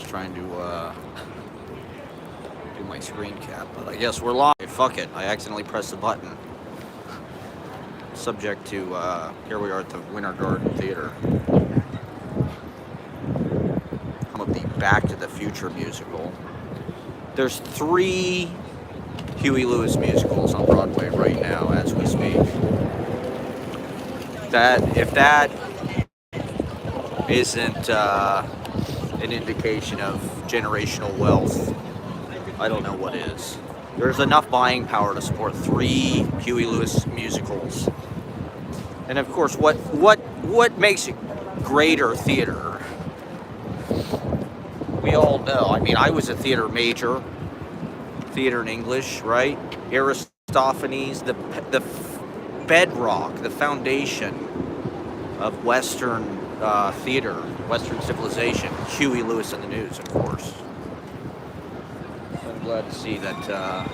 trying to do my screen cap, but I guess we're live. Fuck it. I accidentally pressed the button. Subject to, here we are at the Winter Garden Theater. I'm of the Back to the Future musical. There's 3 Huey Lewis musicals on Broadway right now as we speak. If that isn't an indication of generational wealth, I don't know what is. There's enough buying power to support 3 Huey Lewis musicals. And of course, what makes it greater theater? We all know. I mean, I was a theater major, theater in English, right? Aristophanes, the bedrock, the foundation of Western theater, Western civilization. Huey Lewis and the News, of course. I'm glad to see that,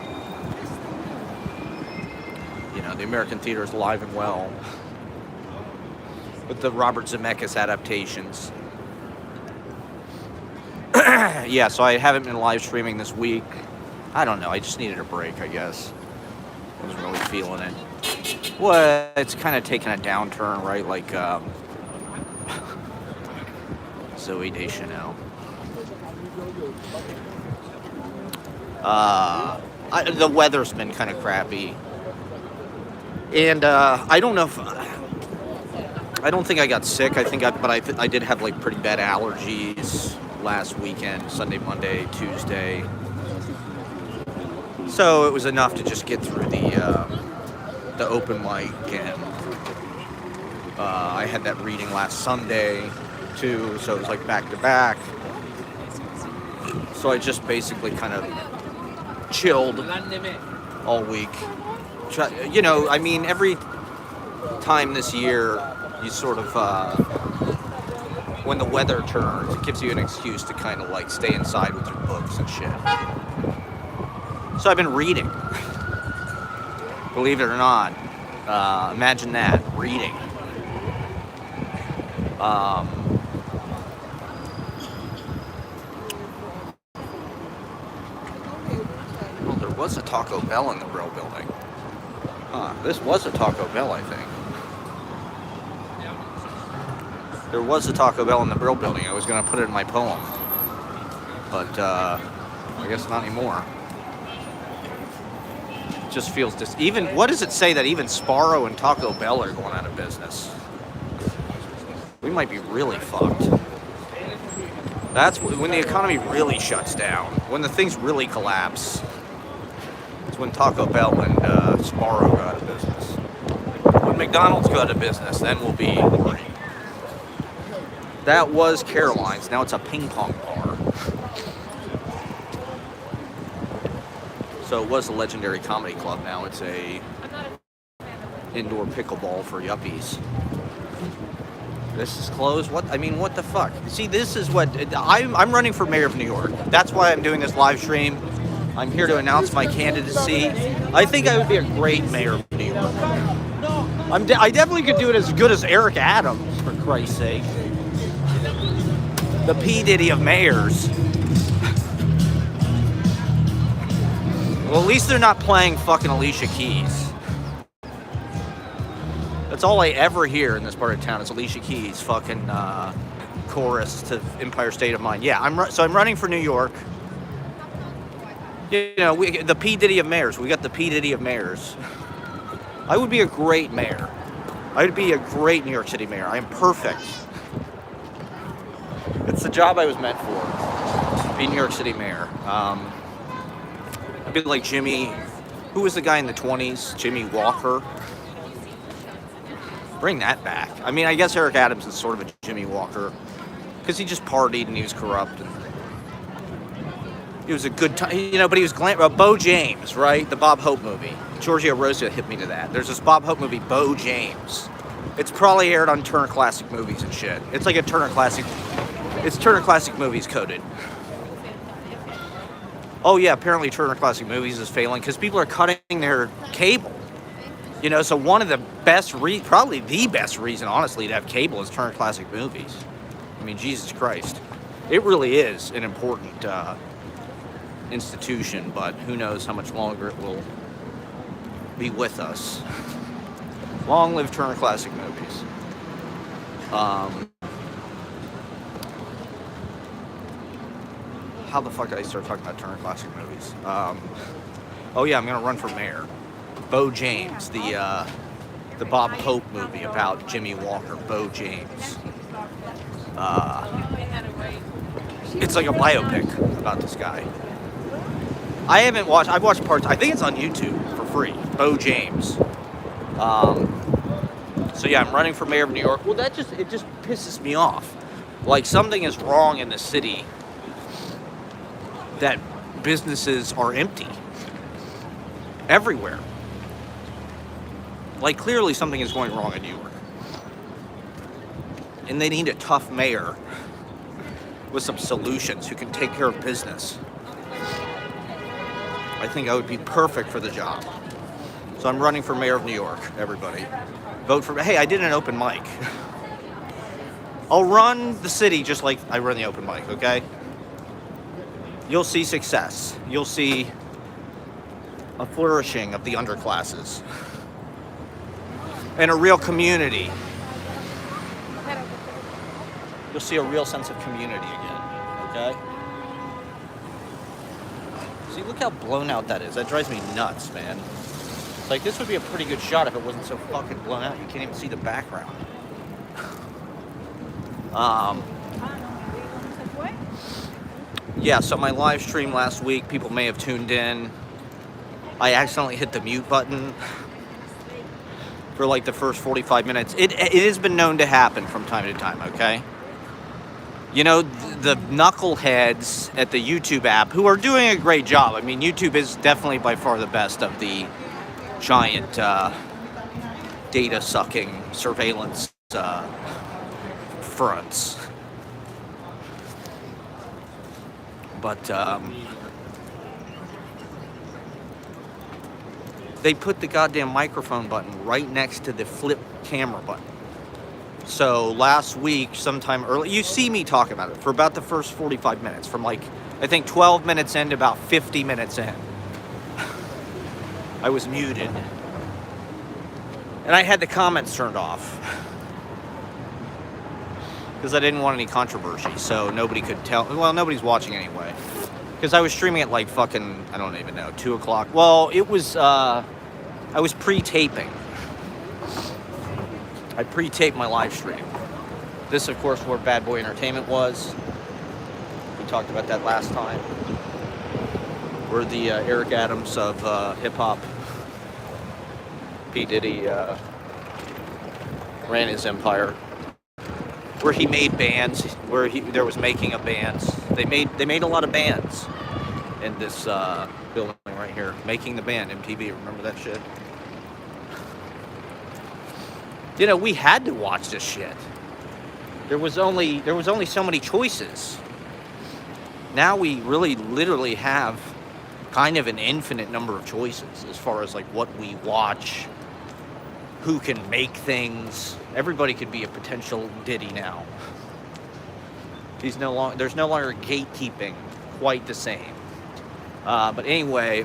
the American theater is alive and well with the Robert Zemeckis adaptations. Yeah, so I haven't been live streaming this week. I don't know, I just needed a break, I guess. I wasn't really feeling it. Well, it's kind of taken a downturn, right? Like, Zoe Deschanel. The weather's been kind of crappy. And, I don't know if... I don't think I got sick. I did have, like, pretty bad allergies last weekend, Sunday, Monday, Tuesday. So it was enough to just get through the open mic, and I had that reading last Sunday too, so it was like back to back. So I just basically kind of chilled all week. I mean, every time this year you sort of when the weather turns, it gives you an excuse to kind of like stay inside with your books and shit. So I've been reading. Believe it or not. Imagine that, reading. Well, there was a Taco Bell in the Brill Building. This was a Taco Bell, I think. There was a Taco Bell in the Brill Building. I was going to put it in my poem. But, I guess not anymore. Just feels what does it say that even Sparrow and Taco Bell are going out of business? We might be really fucked. That's when the economy really shuts down. When the things really collapse. It's when Taco Bell and Sparrow go out of business. When McDonald's go out of business, then we'll be worried. That was Caroline's. Now it's a ping pong bar. So it was a legendary comedy club. Now it's a indoor pickleball for yuppies. This is closed. What the fuck? See, this is what I'm running for mayor of New York. That's why I'm doing this live stream. I'm here to announce my candidacy. I think I would be a great mayor of New York. I definitely could do it as good as Eric Adams, for Christ's sake. The P. Diddy of mayors. Well, at least they're not playing fucking Alicia Keys. That's all I ever hear in this part of town is Alicia Keys fucking chorus to Empire State of Mind. Yeah, I'm running for New York. The P. Diddy of mayors. We got the P. Diddy of mayors. I would be a great mayor. I would be a great New York City mayor. I am perfect. It's the job I was meant for. Be New York City mayor. I'd be like Jimmy. Who was the guy in the 20s? Jimmy Walker. Bring that back. I mean, I guess Eric Adams is sort of a Jimmy Walker. Because he just partied and he was corrupt. And he was a good time, but he was Bo James, right? The Bob Hope movie. Giorgio Rosa hit me to that. There's this Bob Hope movie, Bo James. It's probably aired on Turner Classic Movies and shit. It's like a Turner Classic... It's Turner Classic Movies coded. Oh yeah, apparently Turner Classic Movies is failing because people are cutting their cable. So one of the best, probably the best reason, honestly, to have cable is Turner Classic Movies. I mean, Jesus Christ. It really is an important institution, but who knows how much longer it will be with us. Long live Turner Classic Movies. How the fuck did I start talking about Turner Classic Movies? Oh yeah, I'm gonna run for mayor. Bo James, the Bob Hope movie about Jimmy Walker. Bo James. It's like a biopic about this guy. I haven't watched. I've watched parts. I think it's on YouTube for free. Bo James. So yeah, I'm running for mayor of New York. Well, it just pisses me off. Like something is wrong in the city that businesses are empty everywhere. Like clearly something is going wrong in New York, and they need a tough mayor with some solutions who can take care of business. I think I would be perfect for the job. So I'm running for mayor of New York, everybody. Vote for me. Hey, I did an open mic. I'll run the city just like I run the open mic, okay? You'll see success. You'll see a flourishing of the underclasses. And a real community. You'll see a real sense of community again, okay? See, look how blown out that is. That drives me nuts, man. It's like, this would be a pretty good shot if it wasn't so fucking blown out. You can't even see the background. Yeah, so my live stream last week, people may have tuned in. I accidentally hit the mute button for like the first 45 minutes. It has been known to happen from time to time, okay? You know, the knuckleheads at the YouTube app, who are doing a great job. I mean, YouTube is definitely by far the best of the giant data-sucking surveillance fronts. But they put the goddamn microphone button right next to the flip camera button. So last week, sometime early, you see me talk about it for about the first 45 minutes, from like, I think 12 minutes in to about 50 minutes in. I was muted. And I had the comments turned off. Because I didn't want any controversy, so nobody could tell. Well, nobody's watching anyway. Because I was streaming at like fucking, I don't even know, 2 o'clock. Well, it was, I was pre-taping. I pre-taped my live stream. This, of course, where Bad Boy Entertainment was. We talked about that last time. Where the Eric Adams of hip-hop, P. Diddy, ran his empire. Where he made bands, where there was making of bands. They made a lot of bands in this building right here. Making the Band, MTV, remember that shit? You know, we had to watch this shit. There was only so many choices. Now we really literally have kind of an infinite number of choices as far as like what we watch, who can make things. Everybody could be a potential Diddy now. There's no longer gatekeeping quite the same. But anyway,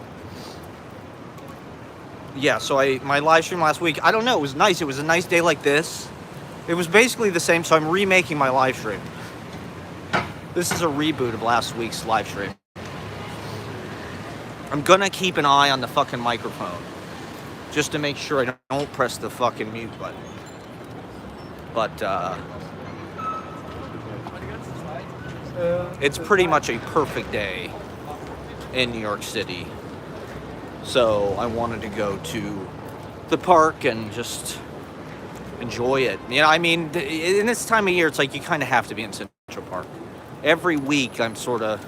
yeah, so my live stream last week, I don't know, it was nice. It was a nice day like this. It was basically the same, so I'm remaking my live stream. This is a reboot of last week's live stream. I'm gonna keep an eye on the fucking microphone, just to make sure I don't press the fucking mute button. But, it's pretty much a perfect day in New York City. So I wanted to go to the park and just enjoy it. You know, I mean, in this time of year, it's like you kind of have to be in Central Park. Every week, I'm sort of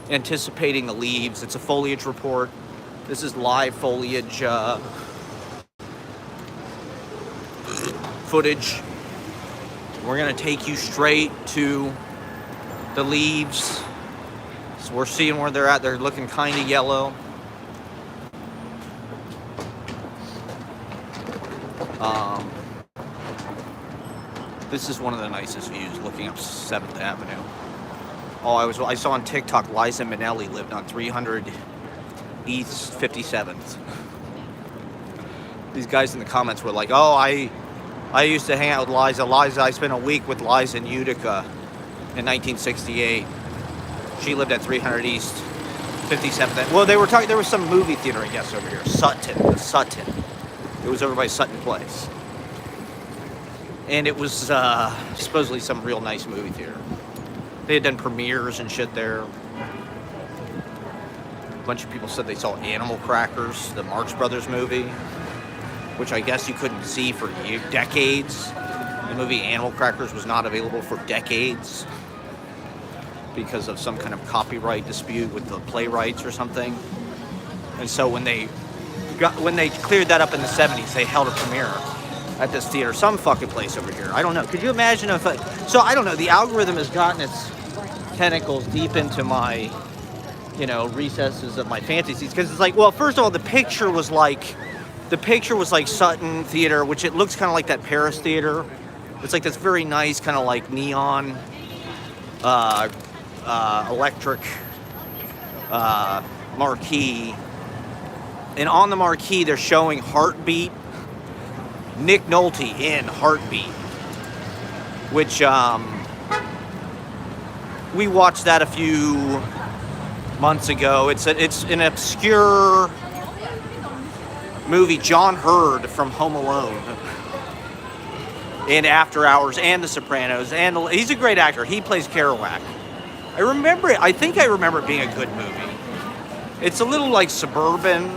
anticipating the leaves. It's a foliage report. This is live foliage footage. We're going to take you straight to the leaves. So we're seeing where they're at. They're looking kind of yellow. This is one of the nicest views, looking up 7th Avenue. Oh, I saw on TikTok Liza Minnelli lived on 300 East 57th. These guys in the comments were like, "Oh, I used to hang out with Liza. I spent a week with Liza in Utica in 1968. She lived at 300 East 57th." Well, they were talking. There was some movie theater, I guess, over here. Sutton. It was over by Sutton Place, and it was supposedly some real nice movie theater. They had done premieres and shit there. A bunch of people said they saw Animal Crackers, the Marx Brothers movie, which I guess you couldn't see for decades. The movie Animal Crackers was not available for decades because of some kind of copyright dispute with the playwrights or something. And so when they cleared that up in the 70s, they held a premiere at this theater, some fucking place over here. I don't know. Could you imagine if so I don't know, the algorithm has gotten its tentacles deep into my, recesses of my fantasies, because it's like, well, first of all, the picture was like Sutton Theater, which it looks kind of like that Paris Theater. It's like this very nice kind of like neon electric marquee, and on the marquee they're showing Heartbeat, Nick Nolte in Heartbeat, which we watched that a few months ago. It's an obscure movie. John Hurd from Home Alone and After Hours and The Sopranos, and he's a great actor. He plays Kerouac. I think I remember it being a good movie. It's a little like suburban.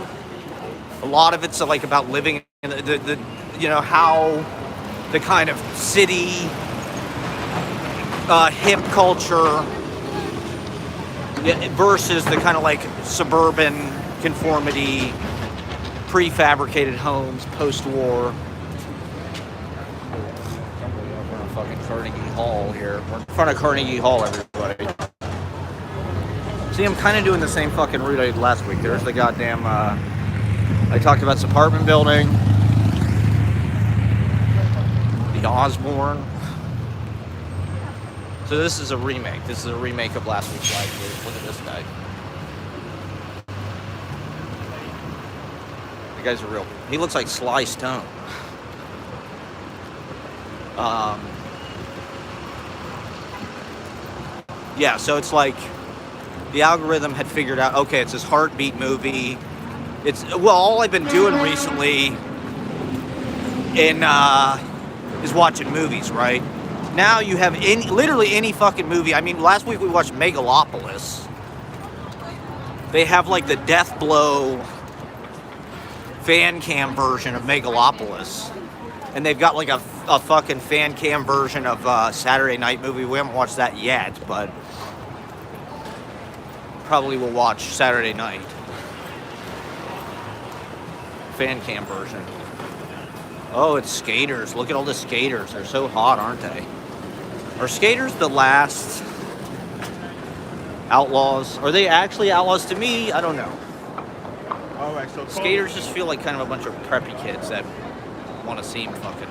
A lot of it's like about living in the how the kind of city hip culture versus the kind of like suburban conformity, prefabricated homes post-war. We're in fucking Carnegie Hall here. We're in front of Carnegie Hall, everybody. See, I'm kind of doing the same fucking route I did last week. There's the goddamn, I talked about this apartment building, the Osborne. So this is a remake. This is a remake of last week's live news. Look at this guy. The guy's a real... He looks like Sly Stone. Yeah, so it's like the algorithm had figured out, okay, it's this Heartbeat movie. All I've been doing recently is watching movies, right? Now you have literally any fucking movie. I mean, last week we watched Megalopolis. They have like the Death Blow fan cam version of Megalopolis. And they've got like a fucking fan cam version of Saturday Night Movie. We haven't watched that yet, but probably will watch Saturday Night. Fan cam version. Oh, it's skaters. Look at all the skaters. They're so hot, aren't they? Are skaters the last outlaws? Are they actually outlaws? To me, I don't know. All right, so skaters just feel like kind of a bunch of preppy kids that want to seem fucking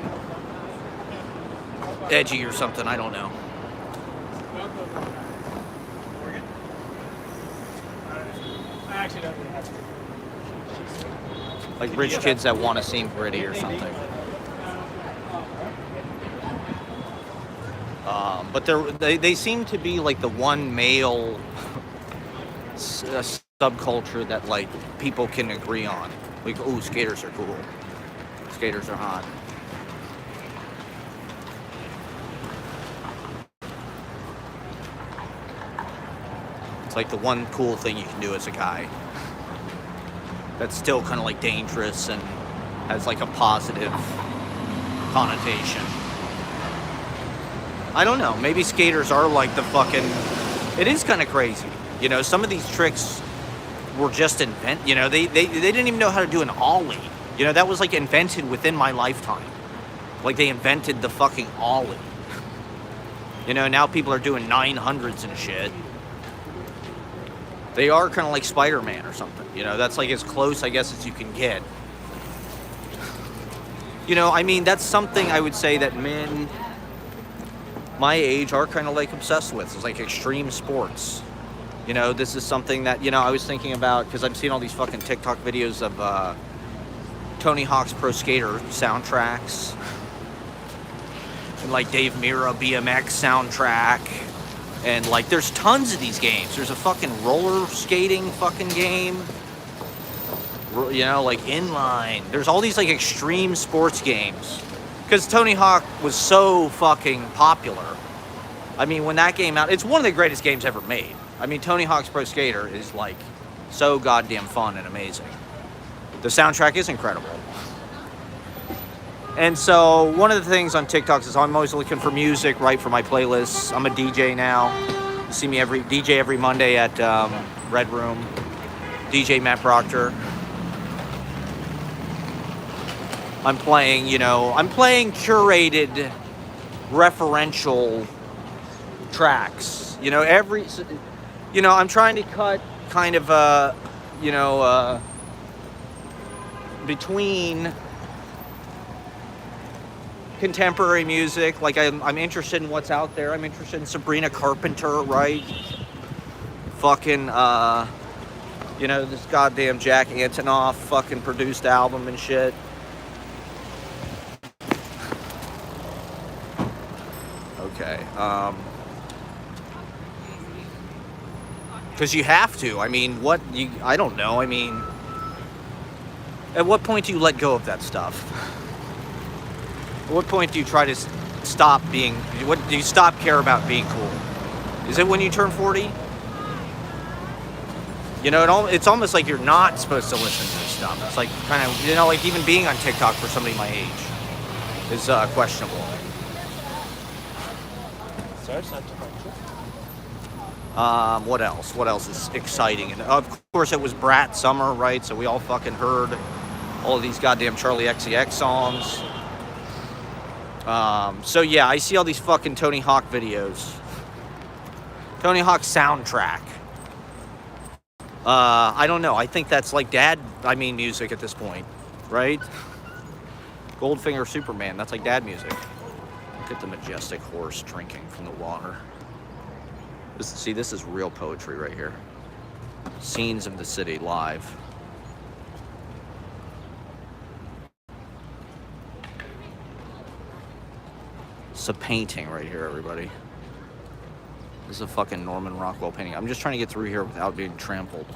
edgy or something. I don't know. Like rich kids that want to seem gritty or something. But they seem to be like the one male subculture that like people can agree on. Like, ooh, skaters are cool. Skaters are hot. It's like the one cool thing you can do as a guy. That's still kind of like dangerous and has like a positive connotation. I don't know. Maybe skaters are like the fucking... It is kind of crazy. Some of these tricks were just invented. They didn't even know how to do an ollie. That was like invented within my lifetime. Like they invented the fucking ollie. Now people are doing 900s and shit. They are kind of like Spider-Man or something. That's like as close, I guess, as you can get. I mean, that's something I would say that men my age are kind of like obsessed with. It's like extreme sports. You know, this is something that, you know, I was thinking about because I've seen all these fucking TikTok videos of Tony Hawk's Pro Skater soundtracks and like Dave Mirra BMX soundtrack. And like there's tons of these games. There's a fucking roller skating fucking game. You know, like inline. There's all these like extreme sports games. Because Tony Hawk was so fucking popular. I mean, when that came out, it's one of the greatest games ever made. I mean, Tony Hawk's Pro Skater is like so goddamn fun and amazing. The soundtrack is incredible. And so one of the things on TikTok is I'm always looking for music, right, for my playlists. I'm a DJ now. You see me DJ every Monday at Red Room. DJ Matt Proctor. I'm playing, you know, I'm playing curated referential tracks. You know, I'm trying to cut kind of, between contemporary music. Like I'm interested in what's out there. I'm interested in Sabrina Carpenter, right? Fucking, this goddamn Jack Antonoff fucking produced album and shit. Okay, because you have to. I mean, I don't know. I mean, at what point do you let go of that stuff? At what point do you try to stop being, do you stop care about being cool? Is it when you turn 40? You know, it's almost like you're not supposed to listen to this stuff. It's like kind of, you know, like even being on TikTok for somebody my age is questionable. What else? What else is exciting? And of course, it was Brat Summer, right? So we all fucking heard all of these goddamn Charlie XCX songs. So yeah, I see all these fucking Tony Hawk videos. Tony Hawk soundtrack. I don't know. I think that's like music at this point, right? Goldfinger Superman. That's like dad music. Look at the majestic horse drinking from the water. This is real poetry right here. Scenes of the city live. It's a painting right here, everybody. This is a fucking Norman Rockwell painting. I'm just trying to get through here without being trampled.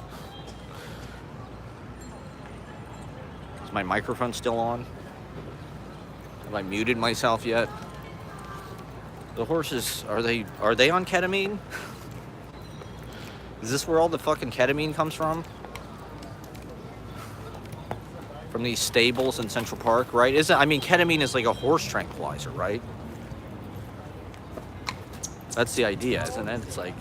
Is my microphone still on? Have I muted myself yet? The horses, are they on ketamine? Is this where all the fucking ketamine comes from? From these stables in Central Park, right? Ketamine is like a horse tranquilizer, right? That's the idea, isn't it? It's like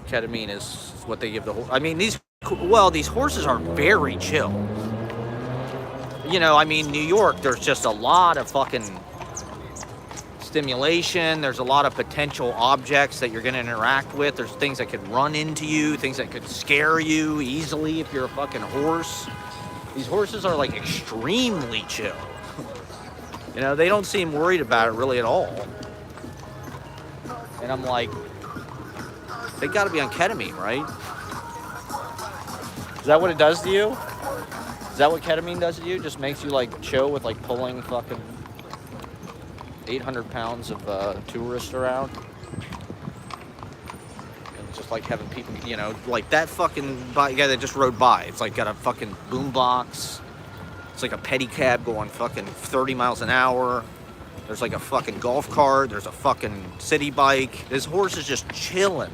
ketamine is what they give the horse. I mean, these horses are very chill. You know, I mean, New York, there's just a lot of fucking stimulation. There's a lot of potential objects that you're going to interact with. There's things that could run into you, things that could scare you easily if you're a fucking horse. These horses are like extremely chill. You know, they don't seem worried about it really at all. And I'm like, they got to be on ketamine, right? Is that what it does to you? Is that what ketamine does to you? Just makes you like chill with like pulling fucking 800 pounds of tourists around? And just like having people, you know, like that fucking guy that just rode by. It's like got a fucking boombox. It's like a pedicab going fucking 30 miles an hour. There's like a fucking golf cart. There's a fucking city bike. This horse is just chilling.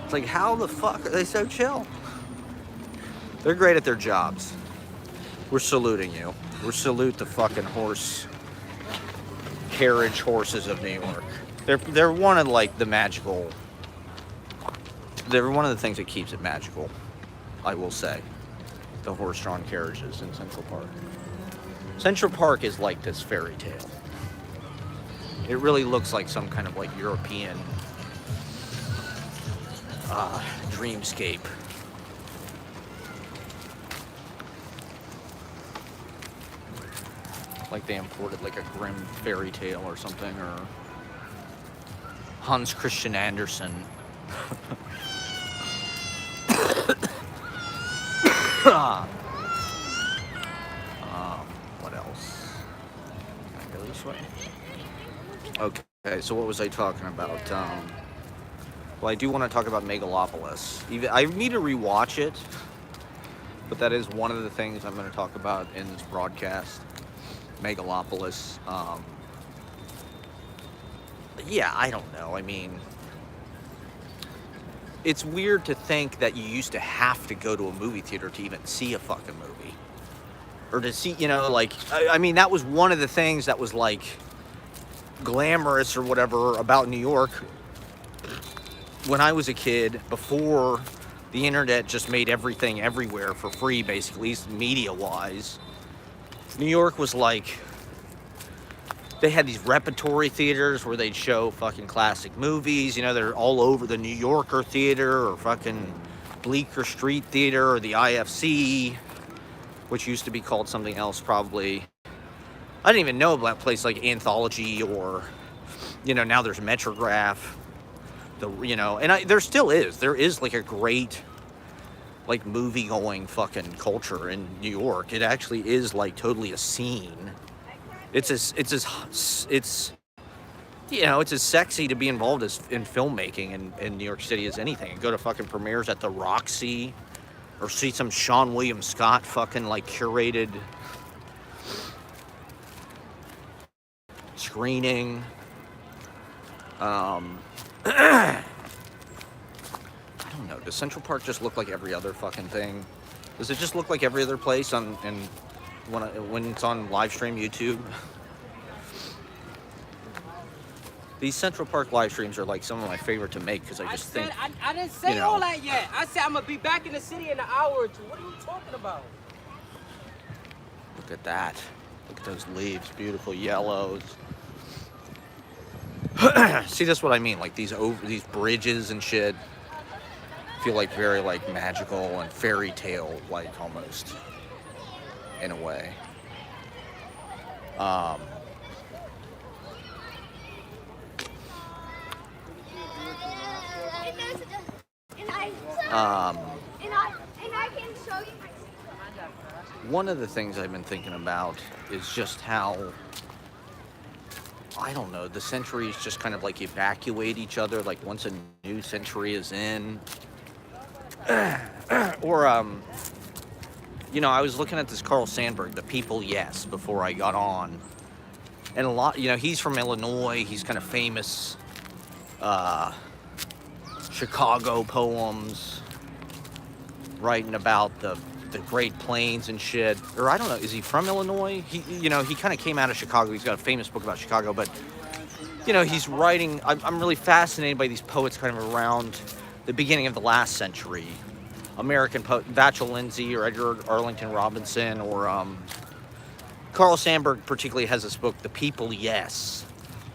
It's like, how the fuck are they so chill? They're great at their jobs. We're saluting you. We salute the fucking carriage horses of New York. They're one of like the magical. They're one of the things that keeps it magical, I will say. The horse-drawn carriages in Central Park. Central Park is like this fairy tale. It really looks like some kind of like European dreamscape. Like they imported like a Grimm fairy tale or something, or Hans Christian Andersen. What else? Can I go this way? Okay, so what was I talking about? Well, I do want to talk about Megalopolis. I need to rewatch it, but that is one of the things I'm going to talk about in this broadcast. Megalopolis. Yeah, I don't know. I mean, it's weird to think that you used to have to go to a movie theater to even see a fucking movie. Or to see, you know, like, I mean, that was one of the things that was, like, glamorous or whatever about New York when I was a kid, before the internet just made everything everywhere for free, basically, media-wise. New York was like, they had these repertory theaters where they'd show fucking classic movies. You know, they're all over the New Yorker Theater or fucking Bleecker Street Theater or the IFC, which used to be called something else probably. I didn't even know about a place like Anthology, or, you know, now there's Metrograph. You know, and there still is. There is like a great, like, movie-going fucking culture in New York. It actually is like totally a scene. It's you know, it's as sexy to be involved in filmmaking in New York City as anything. And go to fucking premieres at the Roxy, or see some Sean William Scott fucking like curated screening. I don't know. Does Central Park just look like every other fucking thing? Does it just look like every other place when it's on live stream YouTube? These Central Park live streams are like some of my favorite to make, because I think... I didn't say, you know, all that yet. I said I'm going to be back in the city in an hour or two. What are you talking about? Look at that. Look at those leaves. Beautiful yellows. See, that's what I mean. Like these bridges and shit feel like very like magical and fairy tale like, almost, in a way. One of the things I've been thinking about is just how, I don't know, the centuries just kind of like evacuate each other, like once a new century is in. Or, you know, I was looking at this Carl Sandburg, The People Yes, before I got on. And a lot, you know, he's from Illinois. He's kind of famous, Chicago poems, writing about the Great Plains and shit. Or I don't know, is he from Illinois? You know, he kind of came out of Chicago. He's got a famous book about Chicago, but, you know, he's writing, I'm really fascinated by these poets kind of around the beginning of the last century. American poet, Vachel Lindsay or Edgar Arlington Robinson, or Carl Sandburg particularly has this book, The People Yes,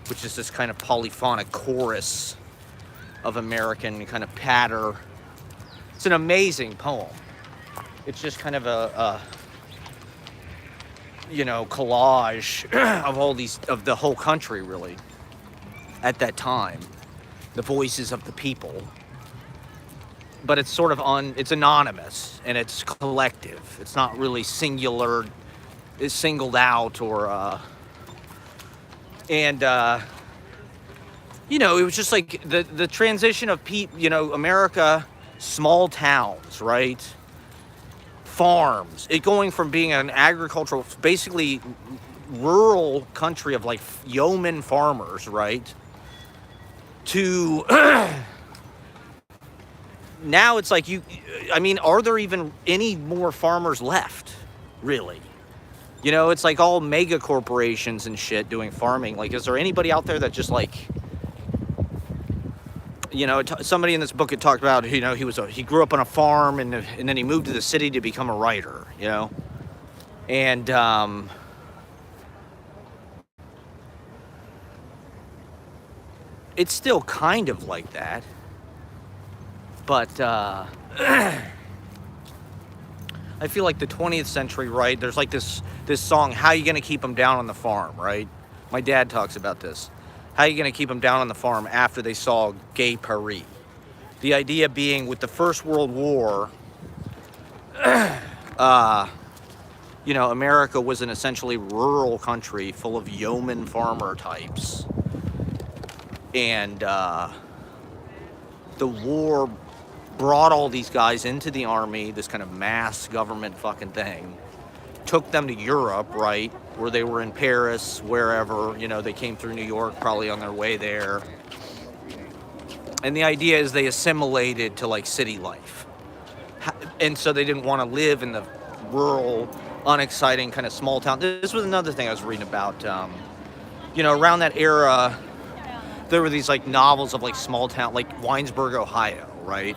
which is this kind of polyphonic chorus of American kind of patter. It's an amazing poem. It's just kind of a you know, collage of all these, of the whole country, really, at that time. The voices of the people. But it's sort of it's anonymous, and it's collective. It's not really singular, it's singled out, or, you know, it was just like the transition of you know, America, small towns, right? Farms, it going from being an agricultural, basically rural country of like yeoman farmers, right? To now it's like I mean, are there even any more farmers left, really? You know, it's like all mega corporations and shit doing farming. Like, is there anybody out there that just like, you know, somebody in this book had talked about, you know, he grew up on a farm and then he moved to the city to become a writer, you know? And, it's still kind of like that. But, I I feel like the 20th century, right? There's like this song, "How you gonna keep them down on the farm," right? My dad talks about this. How you gonna keep them down on the farm after they saw Gay Paris? The idea being, with the First World War, you know, America was an essentially rural country full of yeoman farmer types. And the war brought all these guys into the army, this kind of mass government fucking thing, took them to Europe, right, where they were in Paris, wherever, you know, they came through New York, probably on their way there. And the idea is they assimilated to, like, city life. And so they didn't want to live in the rural, unexciting kind of small town. This was another thing I was reading about. You know, around that era, there were these, like, novels of, like, small town, like Winesburg, Ohio, right?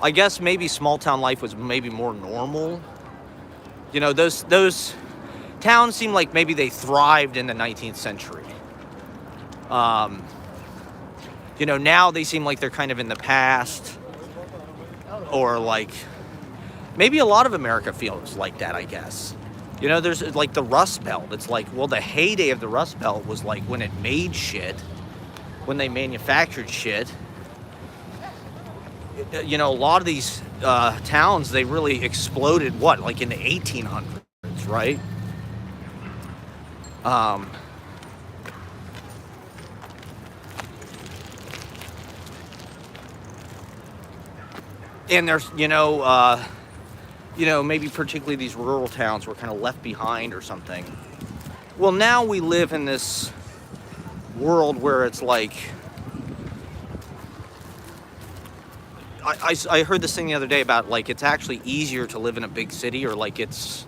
I guess maybe small town life was maybe more normal. You know, those towns seem like maybe they thrived in the 19th century. You know, now they seem like they're kind of in the past, or like, maybe a lot of America feels like that, I guess. You know, there's like the Rust Belt. It's like, well, the heyday of the Rust Belt was like when it made shit, when they manufactured shit. You know, a lot of these towns, they really exploded, what, like in the 1800s, right? And there's, you know, maybe particularly these rural towns were kind of left behind or something. Well, now we live in this world where it's like, I heard this thing the other day about, like, it's actually easier to live in a big city, or like it's,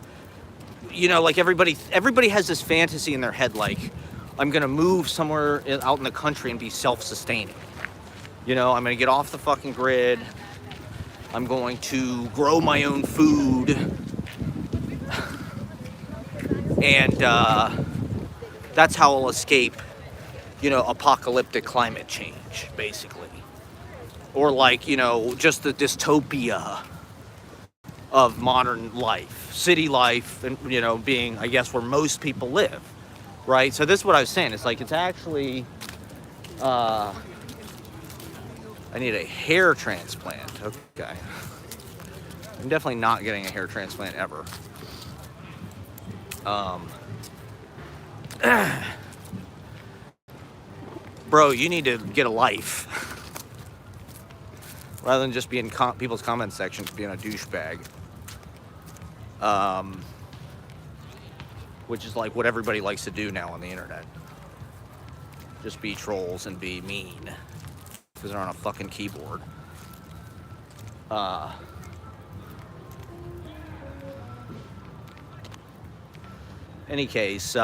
you know, like everybody has this fantasy in their head, like, I'm gonna move somewhere out in the country and be self-sustaining. You know, I'm gonna get off the fucking grid. I'm going to grow my own food. And that's how I'll escape, you know, apocalyptic climate change, basically. Or like, you know, just the dystopia of modern life, city life, and, you know, being, I guess, where most people live, right? So this is what I was saying. It's like, it's actually, I need a hair transplant. Okay. I'm definitely not getting a hair transplant ever. Bro, you need to get a life. Rather than just be in people's comment sections being a douchebag. Which is like what everybody likes to do now on the internet. Just be trolls and be mean. Because they're on a fucking keyboard. Any case,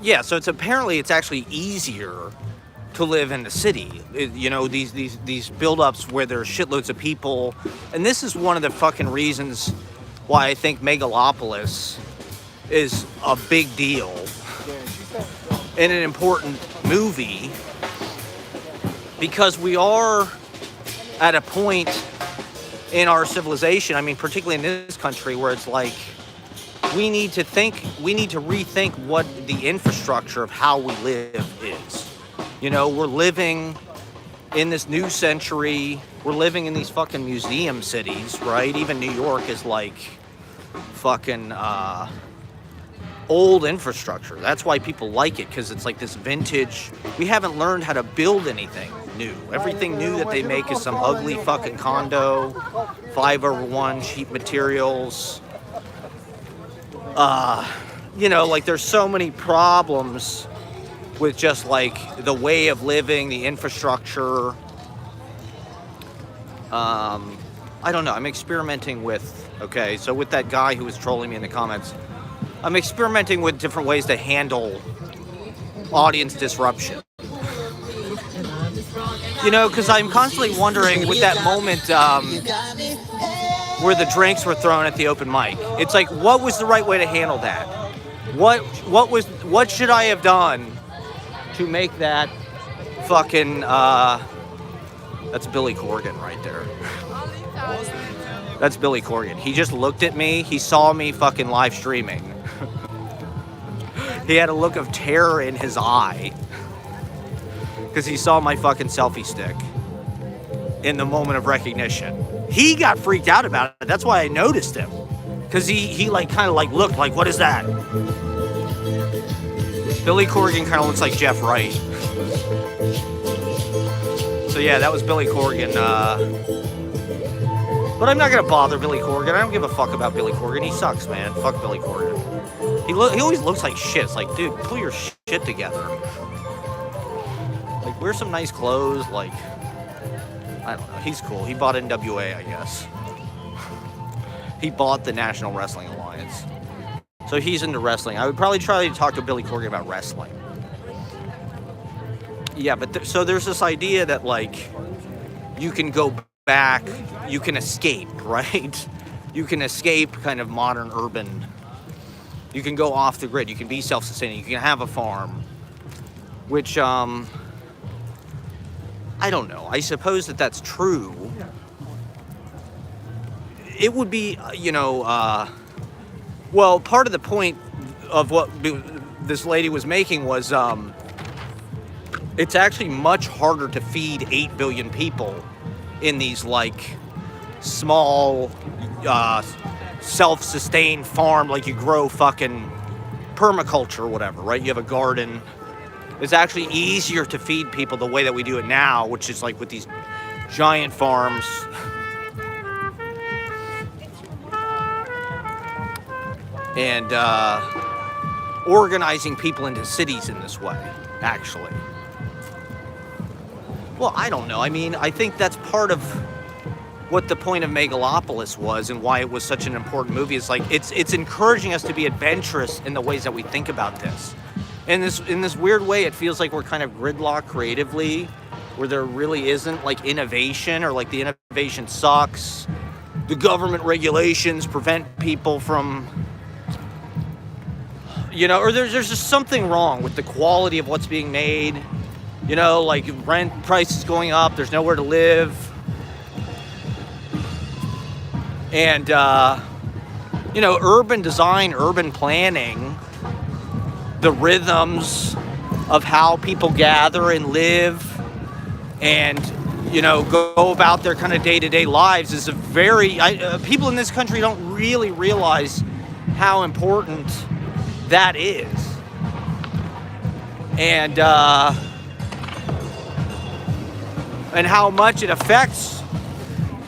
yeah, so it's actually easier to live in the city. You know, these build-ups where there's shitloads of people. And this is one of the fucking reasons why I think Megalopolis is a big deal and an important movie, because we are at a point in our civilization, I mean, particularly in this country, where it's like, we need to rethink what the infrastructure of how we live is. You know, we're living in this new century. We're living in these fucking museum cities, right? Even New York is like fucking old infrastructure. That's why people like it, because it's like this vintage. We haven't learned how to build anything new. Everything new that they make is some ugly fucking condo, 5/1 cheap materials. You know, like, there's so many problems with just like the way of living, the infrastructure. I don't know. I'm experimenting with, okay, so with that guy who was trolling me in the comments, I'm experimenting with different ways to handle audience disruption. You know, because I'm constantly wondering, with that moment where the drinks were thrown at the open mic, it's like, what was the right way to handle that? What should I have done to make that fucking that's Billy Corgan right there. That's Billy Corgan. He just looked at me. He saw me fucking live streaming. He had a look of terror in his eye because he saw my fucking selfie stick in the moment of recognition. He got freaked out about it. That's why I noticed him, because he like kind of like looked like, what is that? Billy Corgan kind of looks like Jeff Wright. So yeah, that was Billy Corgan. But I'm not gonna bother Billy Corgan. I don't give a fuck about Billy Corgan. He sucks, man. Fuck Billy Corgan. He always looks like shit. It's like, dude, pull your shit together. Like, wear some nice clothes. Like, I don't know. He's cool. He bought NWA, I guess. He bought the National Wrestling Alliance. So he's into wrestling. I would probably try to talk to Billy Corgan about wrestling. Yeah, but so there's this idea that, like, you can go back, you can escape, right? You can escape kind of modern urban. You can go off the grid. You can be self-sustaining. You can have a farm, which, I don't know. I suppose that that's true. It would be, well, part of the point of what this lady was making was, it's actually much harder to feed 8 billion people in these, like, small, self-sustained farm, like you grow fucking permaculture or whatever, right? You have a garden. It's actually easier to feed people the way that we do it now, which is like with these giant farms. And organizing people into cities in this way, actually. Well, I don't know. I mean, I think that's part of what the point of Megalopolis was and why it was such an important movie. It's like it's encouraging us to be adventurous in the ways that we think about this. In this weird way, it feels like we're kind of gridlocked creatively, where there really isn't like innovation, or like the innovation sucks. The government regulations prevent people from, or there's just something wrong with the quality of what's being made. Like rent prices going up, there's nowhere to live. And, urban design, urban planning, the rhythms of how people gather and live and, go about their kind of day-to-day lives is a very, people in this country don't really realize how important that is. And how much it affects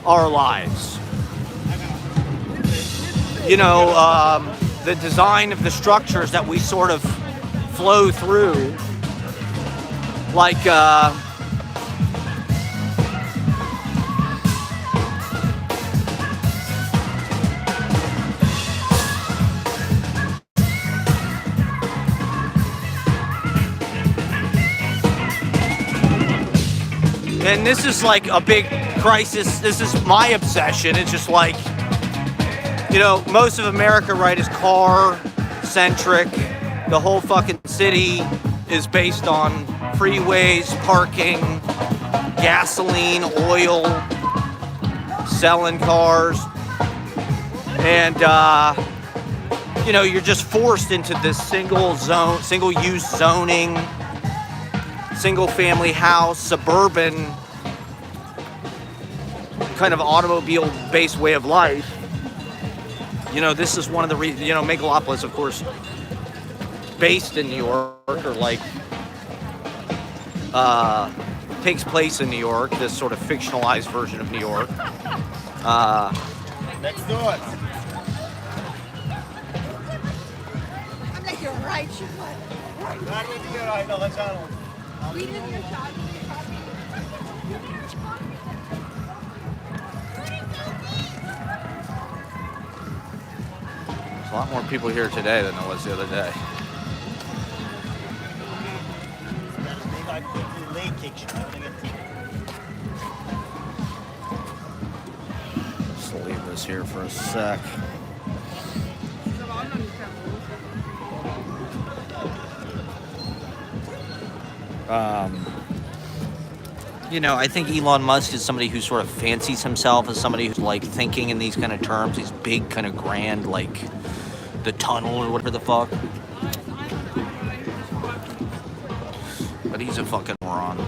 our lives. The design of the structures that we sort of flow through, like, and this is like a big crisis. This is my obsession. It's just like, most of America, right, is car-centric. The whole fucking city is based on freeways, parking, gasoline, oil, selling cars. And, you're just forced into this single-use zoning, single-family house, suburban, kind of automobile-based way of life. This is one of the reasons, Megalopolis, of course, based in New York, or like, takes place in New York, this sort of fictionalized version of New York. Next door. You're right, you we didn't get shot. There's a lot more people here today than there was the other day. Just leave this here for a sec. You know, I think Elon Musk is somebody who sort of fancies himself as somebody who's like thinking in these kind of terms, these big kind of grand, like the tunnel or whatever the fuck. But he's a fucking moron.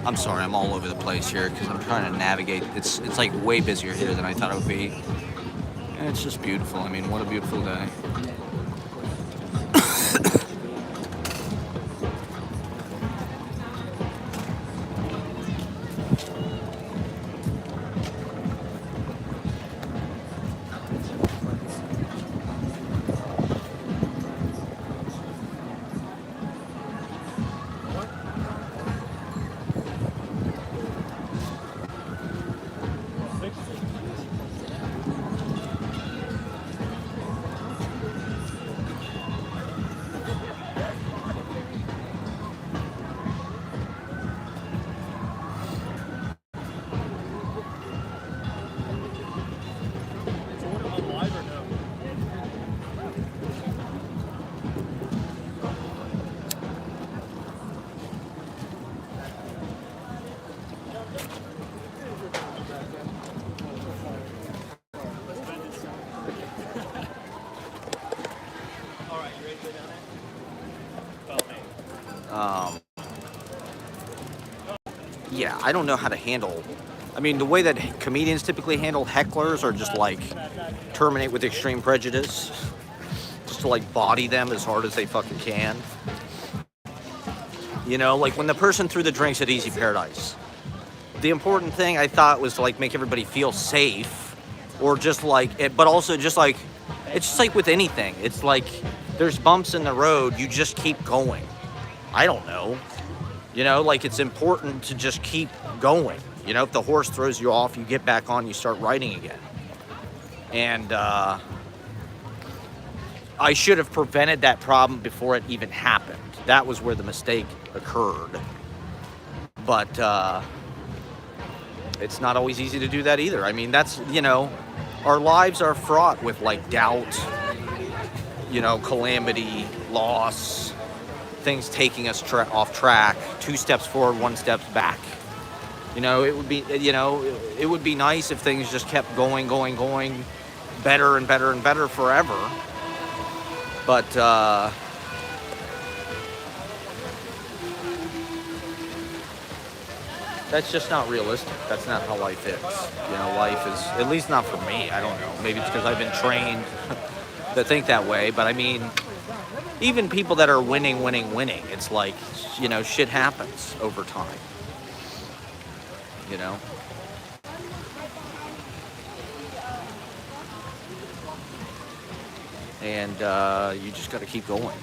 I'm sorry, I'm all over the place here because I'm trying to navigate. It's like way busier here than I thought it would be. And it's just beautiful. I mean, what a beautiful day. Yeah, I don't know how to handle. I mean, the way that comedians typically handle hecklers are just like terminate with extreme prejudice, just to like body them as hard as they fucking can. You know, like when the person threw the drinks at Easy Paradise, the important thing I thought was to like make everybody feel safe, or just like, but also just like, it's just like with anything. It's like there's bumps in the road, you just keep going. I don't know. You know, like it's important to just keep going. You know, if the horse throws you off, you get back on, you start riding again. And I should have prevented that problem before it even happened. That was where the mistake occurred. But it's not always easy to do that either. I mean, that's, you know, our lives are fraught with like doubt, you know, calamity, loss, things taking us off track, 2 steps forward, 1 step back. You know, it would be, you know, it would be nice if things just kept going, better and better and better forever. But that's just not realistic. That's not how life is. You know, life is, at least not for me. I don't know. Maybe it's because I've been trained to think that way. But I mean, even people that are winning, it's like, you know, shit happens over time. You know? And you just got to keep going.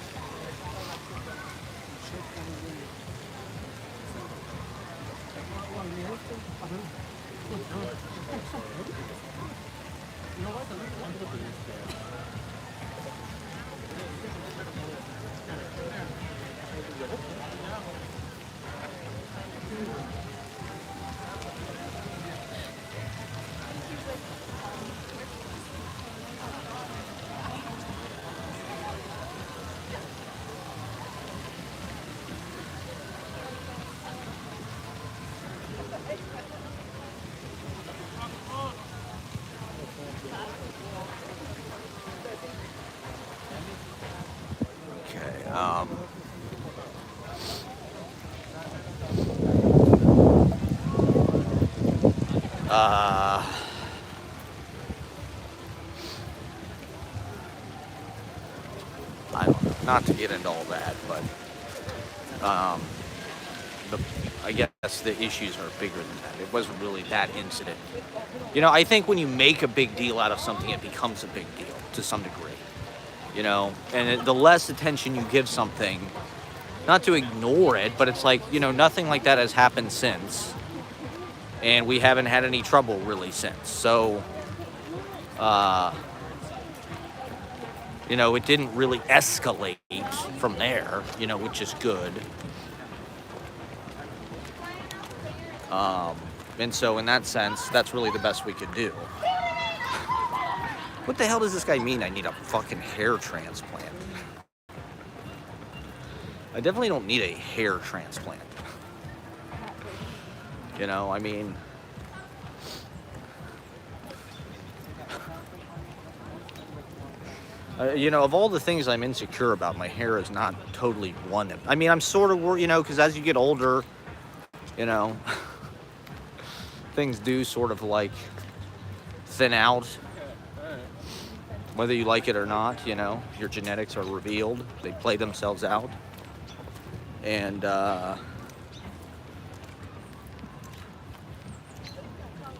I don't know, not to get into all that, but I guess the issues are bigger than that. It wasn't really that incident. You know, I think when you make a big deal out of something, it becomes a big deal to some degree. You know, and the less attention you give something, not to ignore it, but it's like, you know, nothing like that has happened since. And we haven't had any trouble really since. So, you know, it didn't really escalate from there, you know, which is good. And so in that sense, that's really the best we could do. What the hell does this guy mean I need a fucking hair transplant? I definitely don't need a hair transplant. You know, I mean... you know, of all the things I'm insecure about, my hair is not totally one of... I mean, I'm sort of worried, you know, because as you get older, you know, things do sort of like thin out. Whether you like it or not, you know, your genetics are revealed. They play themselves out. And,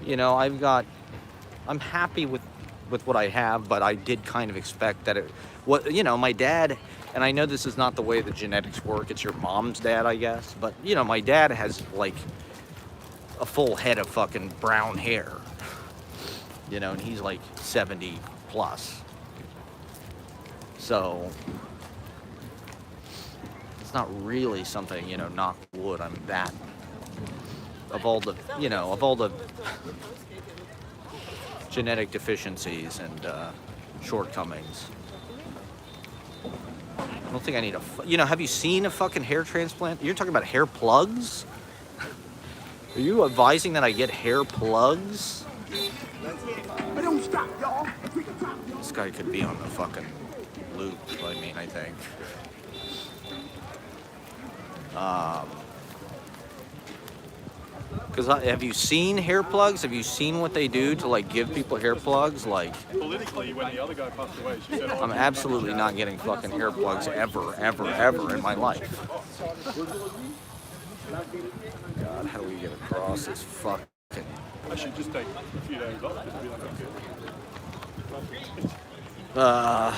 you know, I'm happy with what I have, but I did kind of expect that you know, my dad, and I know this is not the way the genetics work, it's your mom's dad, I guess, but, you know, my dad has, like, a full head of fucking brown hair, you know, and he's, like, 70 plus, so, it's not really something, you know, knock wood, I'm that, of all the, you know, of all the genetic deficiencies and shortcomings. I don't think I need you know, have you seen a fucking hair transplant? You're talking about hair plugs? Are you advising that I get hair plugs? This guy could be on the fucking loop, I mean, I think. Because have you seen hair plugs? Have you seen what they do to, like, give people hair plugs? Like, Politically, when the other guy passed away, she said, I'm absolutely not getting fucking hair plugs ever in my life. God, how do we get across this fucking... I should just take a few days off. Just be like, okay.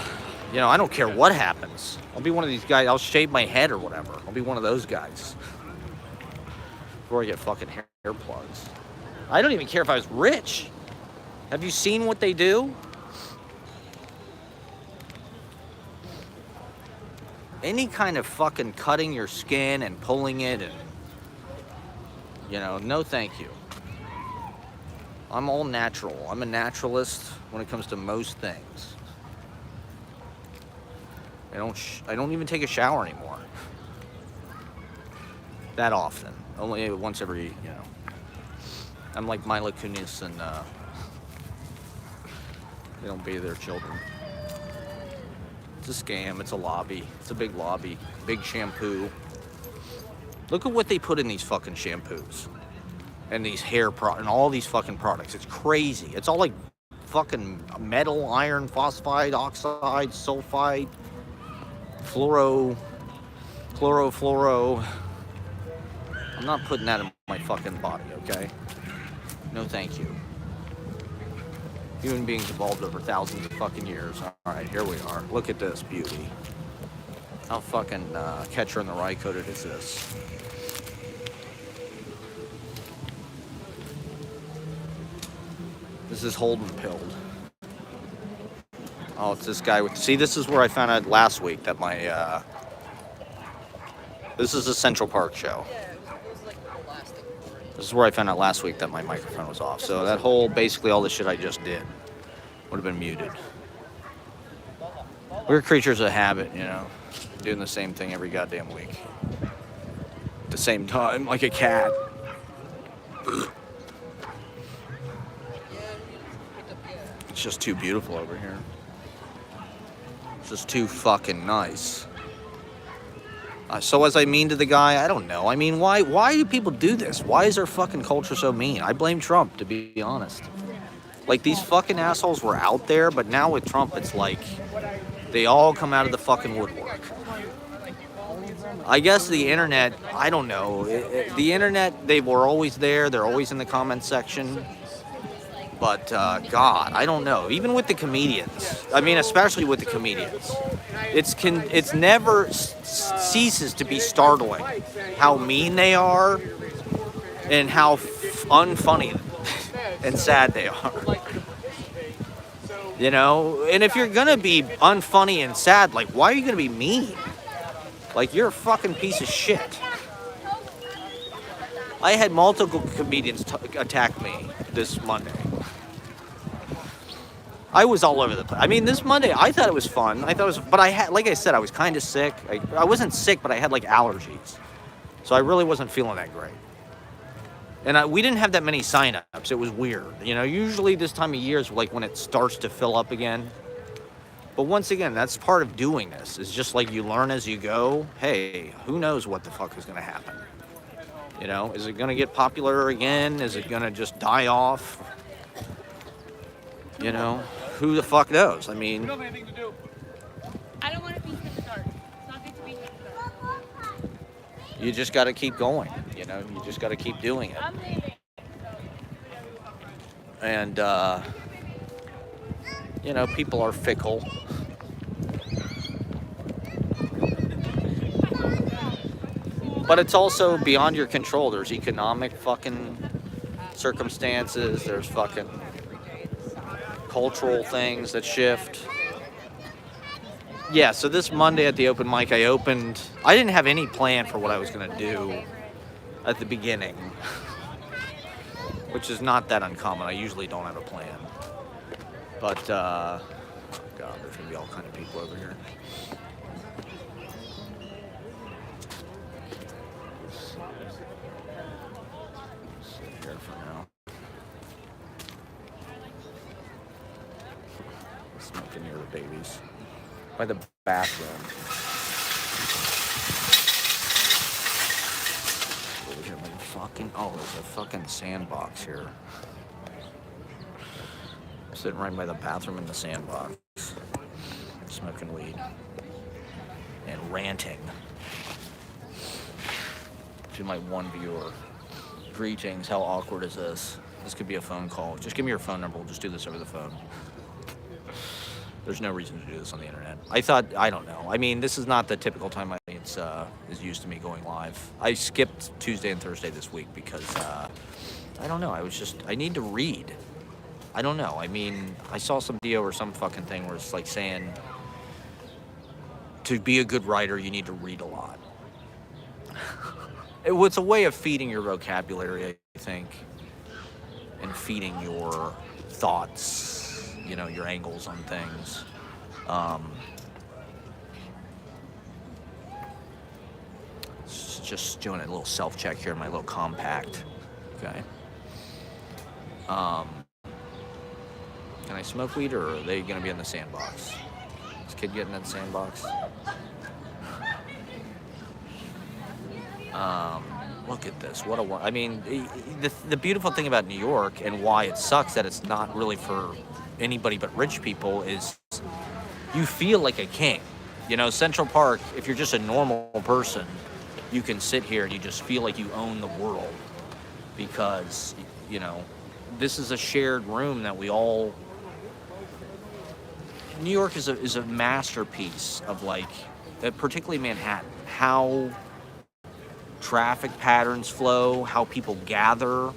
You know, I don't care what happens. I'll be one of these guys. I'll shave my head or whatever. I'll be one of those guys. Before I get fucking hair plugs. I don't even care if I was rich. Have you seen what they do? Any kind of fucking cutting your skin and pulling it and, you know, no thank you. I'm all natural. I'm a naturalist when it comes to most things. I don't even take a shower anymore. That often. Only once every, you know. I'm like Mila Kunis and they don't bathe their children. It's a scam. It's a lobby. It's a big lobby. Big shampoo. Look at what they put in these fucking shampoos. And these and all these fucking products. It's crazy. It's all like fucking metal, iron, phosphide, oxide, sulfide, chlorofluoro. I'm not putting that in my fucking body, okay? No thank you. Human beings evolved over thousands of fucking years. Alright, here we are. Look at this beauty. How fucking Catcher in the Rye coated is this? This is Holden pilled. Oh, it's this guy with... See, this is where I found out last week that my... This is a Central Park show. This is where I found out last week that my microphone was off. So that whole, basically all the shit I just did would have been muted. We're creatures of habit, you know, doing the same thing every goddamn week. At the same time, like a cat. It's just too beautiful over here. It's just too fucking nice. So was I mean to the guy? I don't know. I mean, why do people do this? Why is our fucking culture so mean? I blame Trump, to be honest. Like, these fucking assholes were out there, but now with Trump, it's like they all come out of the fucking woodwork. I guess the internet, I don't know. The internet, they were always there. They're always in the comment section. But, God, I don't know. Even with the comedians. I mean, especially with the comedians. It's never ceases to be startling how mean they are and how unfunny and sad they are. You know? And if you're gonna be unfunny and sad, like, why are you gonna be mean? Like, you're a fucking piece of shit. I had multiple comedians attack me this Monday. I was all over the place. I mean, this Monday, I thought it was fun. I thought it was, but I had, like I said, I was kind of sick. I wasn't sick, but I had like allergies. So I really wasn't feeling that great. And we didn't have that many signups. It was weird. You know, usually this time of year is like when it starts to fill up again. But once again, that's part of doing this. It's just like you learn as you go. Hey, who knows what the fuck is going to happen? You know, is it going to get popular again? Is it going to just die off? You know, who the fuck knows? I mean, I don't want to be in the dark. It's not good to be in the dark. you just got to keep going. You know, you just got to keep doing it. I'm leaving. And, you know, people are fickle. But it's also beyond your control. There's economic fucking circumstances. There's fucking cultural things that shift. Yeah, so this Monday at the open mic, I didn't have any plan for what I was going to do at the beginning, which is not that uncommon. I usually don't have a plan. But, God, there's going to be all kind of people over here. Sit here for now. Smoking near the babies. By the bathroom. Over here, like fucking, oh, there's a fucking sandbox here. I'm sitting right by the bathroom in the sandbox. Smoking weed. And ranting. To my one viewer. Greetings, how awkward is this? This could be a phone call. Just give me your phone number, we'll just do this over the phone. There's no reason to do this on the internet. I don't know. I mean, this is not the typical time my audience is used to me going live. I skipped Tuesday and Thursday this week because, I don't know. I need to read. I don't know. I mean, I saw some video or some fucking thing where it's like saying, to be a good writer, you need to read a lot. It's a way of feeding your vocabulary, I think, and feeding your thoughts. You know, your angles on things. Just doing a little self-check here in my little compact. Okay. Can I smoke weed, or are they gonna be in the sandbox? Is kid getting in the sandbox? Look at this. I mean, the beautiful thing about New York and why it sucks that it's not really for anybody but rich people is you feel like a king. You know, Central Park, if you're just a normal person, you can sit here and you just feel like you own the world because, you know, this is a shared room that we all... New York is a masterpiece of, like, particularly Manhattan, how traffic patterns flow, how people gather,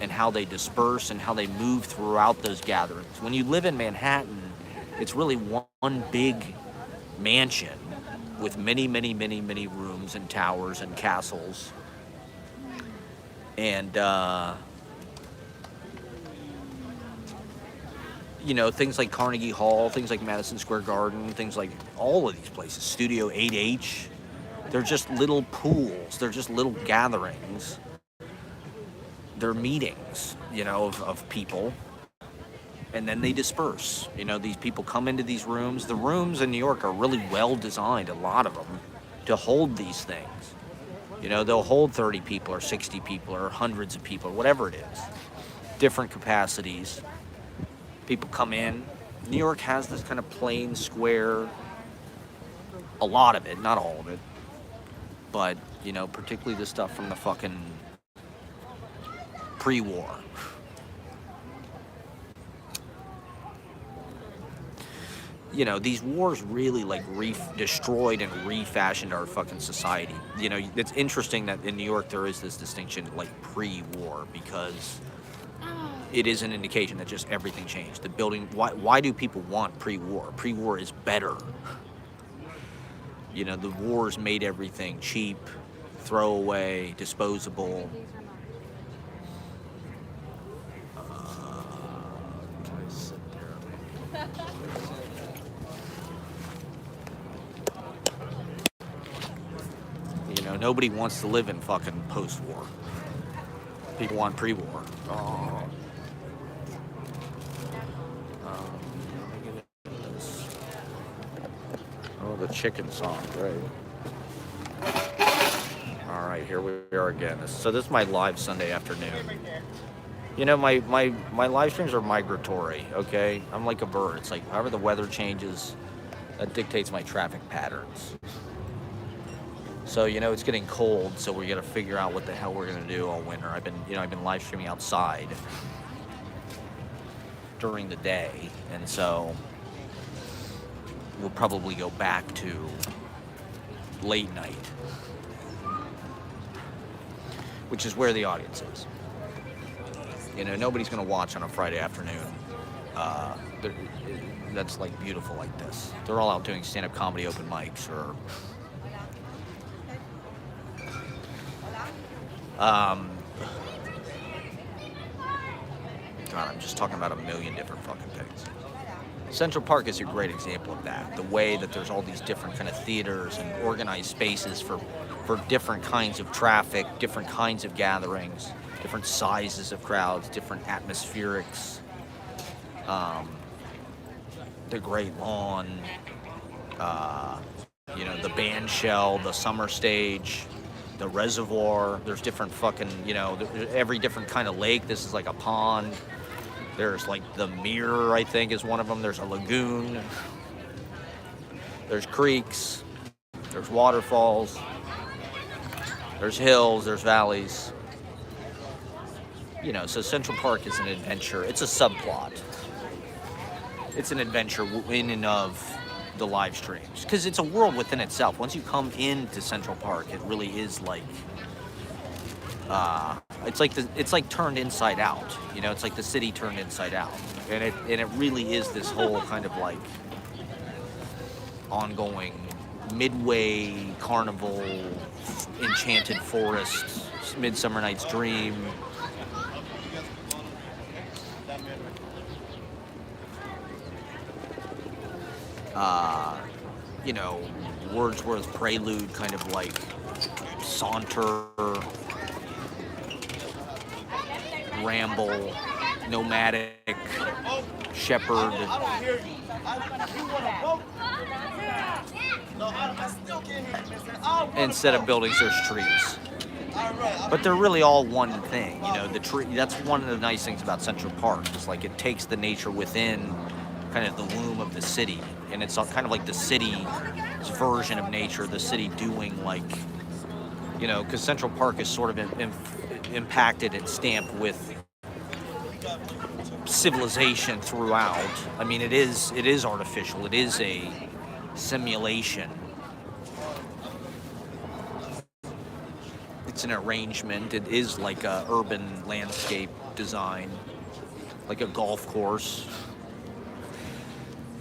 and how they disperse and how they move throughout those gatherings. When you live in Manhattan, it's really one big mansion with many, many, many, many rooms and towers and castles. And, you know, things like Carnegie Hall, things like Madison Square Garden, things like all of these places, Studio 8H, they're just little pools. They're just little gatherings. They're meetings, you know, of people, and then they disperse. You know, these people come into these rooms. The rooms in New York are really well designed, a lot of them, to hold these things. You know, they'll hold 30 people or 60 people or hundreds of people, whatever it is. Different capacities. People come in. New York has this kind of plain, square, a lot of it, not all of it, but, you know, particularly the stuff from the fucking pre-war. You know, these wars really, like, destroyed and refashioned our fucking society. You know, it's interesting that in New York there is this distinction, like, pre-war, because it is an indication that just everything changed. The building, why do people want pre-war? Pre-war is better. You know, the wars made everything cheap, throwaway, disposable. nobody wants to live in fucking post-war. People want pre-war. Oh. Let me get into this. Oh, the chicken song, great. All right, here we are again. So this is my live Sunday afternoon. You know, my live streams are migratory, okay? I'm like a bird. It's like however the weather changes, that dictates my traffic patterns. So, you know, it's getting cold, so we got to figure out what the hell we're going to do all winter. I've been live streaming outside during the day, and so we'll probably go back to late night, which is where the audience is. You know, nobody's going to watch on a Friday afternoon. That's like beautiful like this. They're all out doing stand-up comedy open mics or God, I'm just talking about a million different fucking things. Central Park is a great example of that. The way that there's all these different kind of theaters and organized spaces for different kinds of traffic, different kinds of gatherings, different sizes of crowds, different atmospherics. The Great Lawn, you know, the band shell, the summer stage, the reservoir. There's different fucking, you know, every different kind of lake. This is like a pond. There's like the Mirror, I think, is one of them. There's a lagoon. There's creeks. There's waterfalls. There's hills. There's valleys. You know, so Central Park is an adventure. It's a subplot. It's an adventure in and of the live streams, because it's a world within itself. Once you come into Central Park, it really is like it's like turned inside out. You know, it's like the city turned inside out, and it really is this whole kind of like ongoing Midway Carnival, Enchanted Forest, Midsummer Night's Dream. You know, Wordsworth's Prelude, kind of like saunter, ramble, nomadic, shepherd. Instead of buildings, there's trees. But they're really all one thing, you know. The tree. That's one of the nice things about Central Park. Is like it takes the nature within kind of the womb of the city, and it's kind of like the city's version of nature, the city doing like, you know, because Central Park is sort of impacted and stamped with civilization throughout. I mean, it is artificial. It is a simulation. It's an arrangement. It is like a urban landscape design, like a golf course.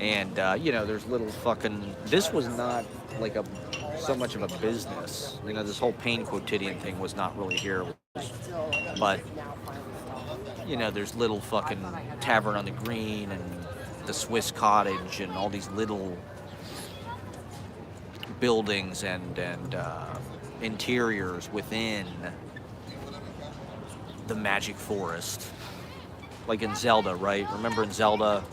And, you know, there's little fucking... This was not, like, so much of a business. You know, this whole Payne Quotidian thing was not really here. But, you know, there's little fucking Tavern on the Green and the Swiss Cottage and all these little buildings and interiors within the Magic Forest. Like in Zelda, right? Remember in Zelda,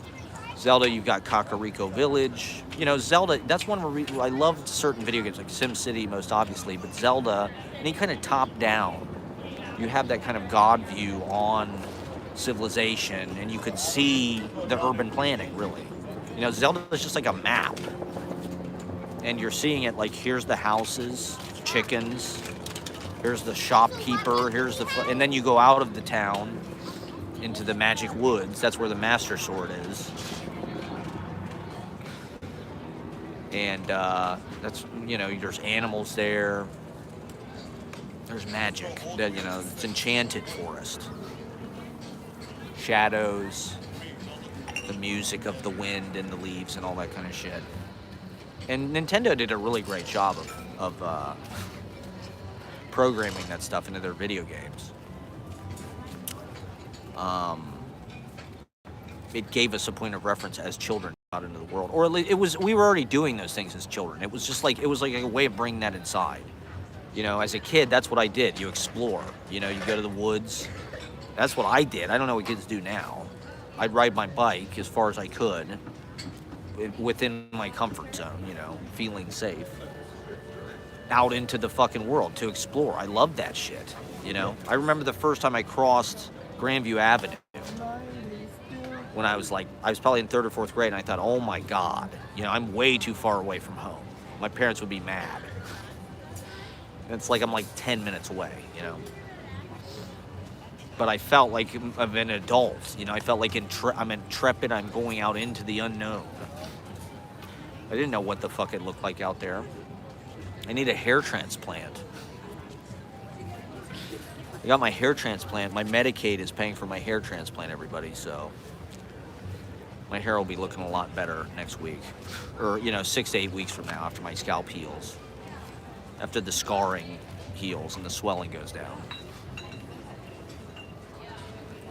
you've got Kakariko Village. You know, Zelda, that's one where I loved certain video games, like SimCity most obviously, but Zelda, any kind of top-down, you have that kind of God view on civilization, and you could see the urban planning, really. You know, Zelda is just like a map. And you're seeing it like, here's the houses, chickens, here's the shopkeeper, here's the... And then you go out of the town into the Magic Woods. That's where the Master Sword is. And that's, you know, there's animals there. There's magic. That, you know, it's Enchanted Forest. Shadows, the music of the wind and the leaves and all that kind of shit. And Nintendo did a really great job of programming that stuff into their video games. It gave us a point of reference as children out into the world, or at least we were already doing those things as children. It was just like, it was like a way of bringing that inside. You know, as a kid, that's what I did. You explore. You know, you go to the woods. That's what I did. I don't know what kids do now. I'd ride my bike as far as I could within my comfort zone, you know, feeling safe. Out into the fucking world to explore. I love that shit, you know? I remember the first time I crossed Grandview Avenue when I was probably in 3rd or 4th grade, and I thought, oh my God, you know, I'm way too far away from home. My parents would be mad. And it's like I'm like 10 minutes away, you know? But I felt like I'm an adult, you know? I felt like I'm intrepid, I'm going out into the unknown. I didn't know what the fuck it looked like out there. I need a hair transplant. I got my hair transplant. My Medicaid is paying for my hair transplant, everybody, so my hair will be looking a lot better next week. Or, you know, 6 to 8 weeks from now after my scalp heals. After the scarring heals and the swelling goes down.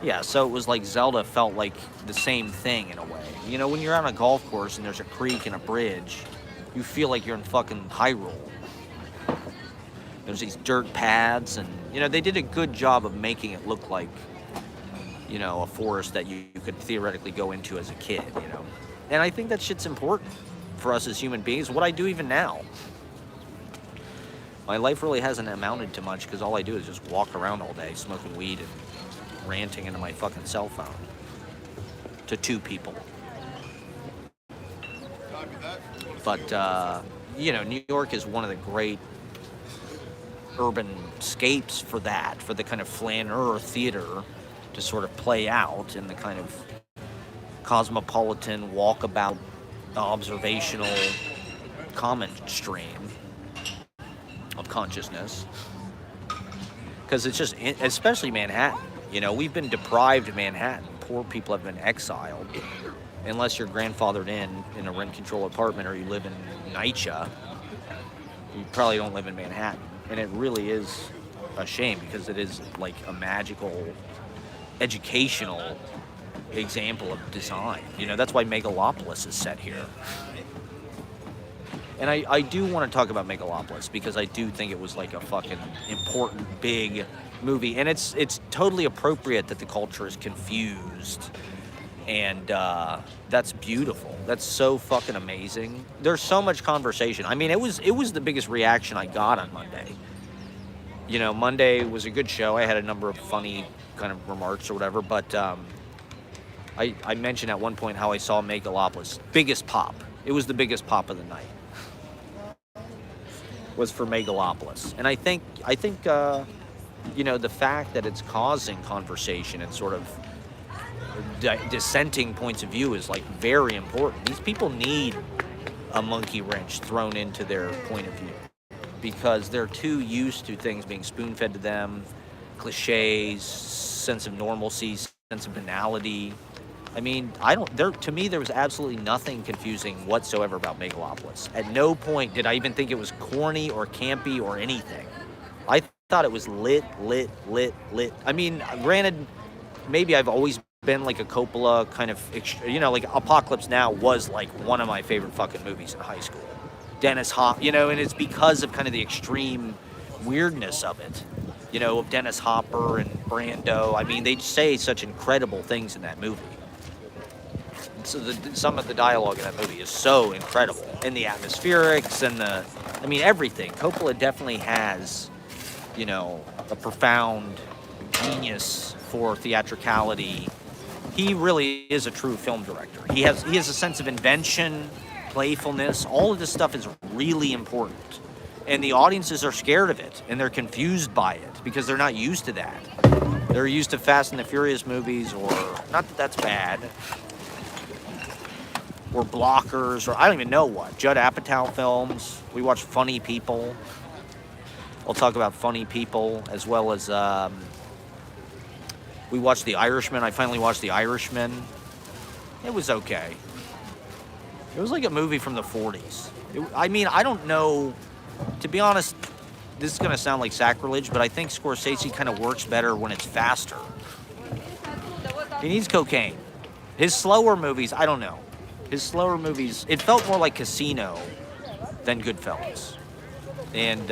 Yeah, so it was like Zelda felt like the same thing in a way. You know, when you're on a golf course and there's a creek and a bridge, you feel like you're in fucking Hyrule. There's these dirt paths, and, you know, they did a good job of making it look like, you know, a forest that you could theoretically go into as a kid, you know. And I think that shit's important for us as human beings, what I do even now. My life really hasn't amounted to much because all I do is just walk around all day smoking weed and ranting into my fucking cell phone to 2 people. But, you know, New York is one of the great urban scapes for that, for the kind of flaneur theater to sort of play out in the kind of cosmopolitan, walkabout, observational common stream of consciousness. Because it's just, especially Manhattan, you know, we've been deprived of Manhattan. Poor people have been exiled. Unless you're grandfathered in a rent-control apartment or you live in NYCHA, you probably don't live in Manhattan. And it really is a shame because it is like a magical, educational example of design. You know, that's why Megalopolis is set here. And I do want to talk about Megalopolis because I do think it was like a fucking important, big movie. And it's totally appropriate that the culture is confused. And that's beautiful. That's so fucking amazing. There's so much conversation. I mean, it was the biggest reaction I got on Monday. You know, Monday was a good show. I had a number of funny kind of remarks or whatever, but I mentioned at one point how I saw Megalopolis. Biggest pop. It was the biggest pop of the night. Was for Megalopolis. And I think you know, the fact that it's causing conversation and sort of dissenting points of view is like very important. These people need a monkey wrench thrown into their point of view because they're too used to things being spoon-fed to them, cliches, sense of normalcy, sense of banality. I mean, to me, there was absolutely nothing confusing whatsoever about Megalopolis. At no point did I even think it was corny or campy or anything. I thought it was lit. I mean, granted, maybe I've always been like a Coppola kind of, you know, like Apocalypse Now was like one of my favorite fucking movies in high school. Dennis Hopper, you know, and it's because of kind of the extreme weirdness of it, you know, of Dennis Hopper and Brando. I mean, they say such incredible things in that movie. So some of the dialogue in that movie is so incredible, and the atmospherics and I mean, everything. Coppola definitely has, you know, a profound genius for theatricality. He really is a true film director. He has a sense of invention, playfulness. All of this stuff is really important. And the audiences are scared of it, and they're confused by it because they're not used to that. They're used to Fast and the Furious movies, or, not that that's bad, or Blockers, or I don't even know what. Judd Apatow films. We watch Funny People. I'll talk about Funny People, as well as we watched The Irishman. I finally watched The Irishman. It was okay. It was like a movie from the 40s. I mean, I don't know, to be honest, this is going to sound like sacrilege, but I think Scorsese kind of works better when it's faster. He needs cocaine. His slower movies, I don't know. His slower movies, it felt more like Casino than Goodfellas. And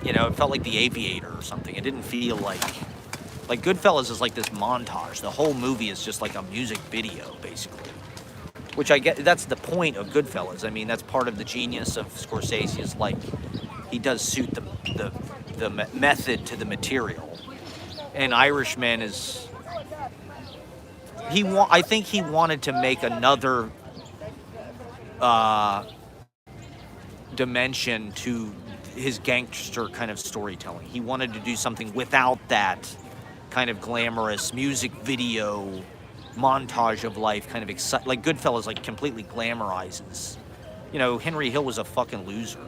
You know, it felt like The Aviator or something. It didn't feel like Goodfellas is like this montage. The whole movie is just like a music video, basically. Which I get, that's the point of Goodfellas. I mean, that's part of the genius of Scorsese is like, he does suit the method to the material. And Irishman is, I think he wanted to make another dimension to his gangster kind of storytelling. He wanted to do something without that kind of glamorous music video montage of life, kind of like Goodfellas, like completely glamorizes. You know, Henry Hill was a fucking loser.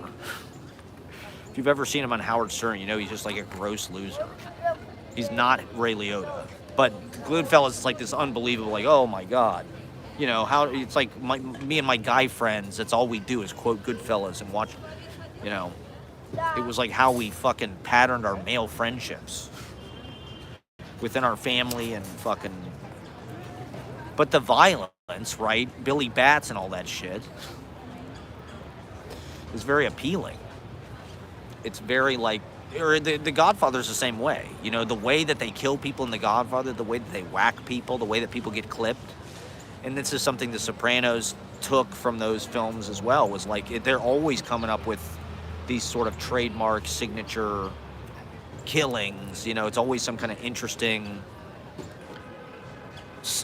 If you've ever seen him on Howard Stern, you know he's just like a gross loser. He's not Ray Liotta. But Goodfellas is like this unbelievable, like, oh my God. You know, how it's like me and my guy friends, that's all we do is quote Goodfellas and watch, you know. It was like how we fucking patterned our male friendships within our family and fucking. But the violence, right? Billy Bats and all that shit is very appealing. It's very like, or the Godfather's the same way. You know, the way that they kill people in The Godfather, the way that they whack people, the way that people get clipped. And this is something The Sopranos took from those films as well, was like, they're always coming up with these sort of trademark signature killings. You know, it's always some kind of interesting,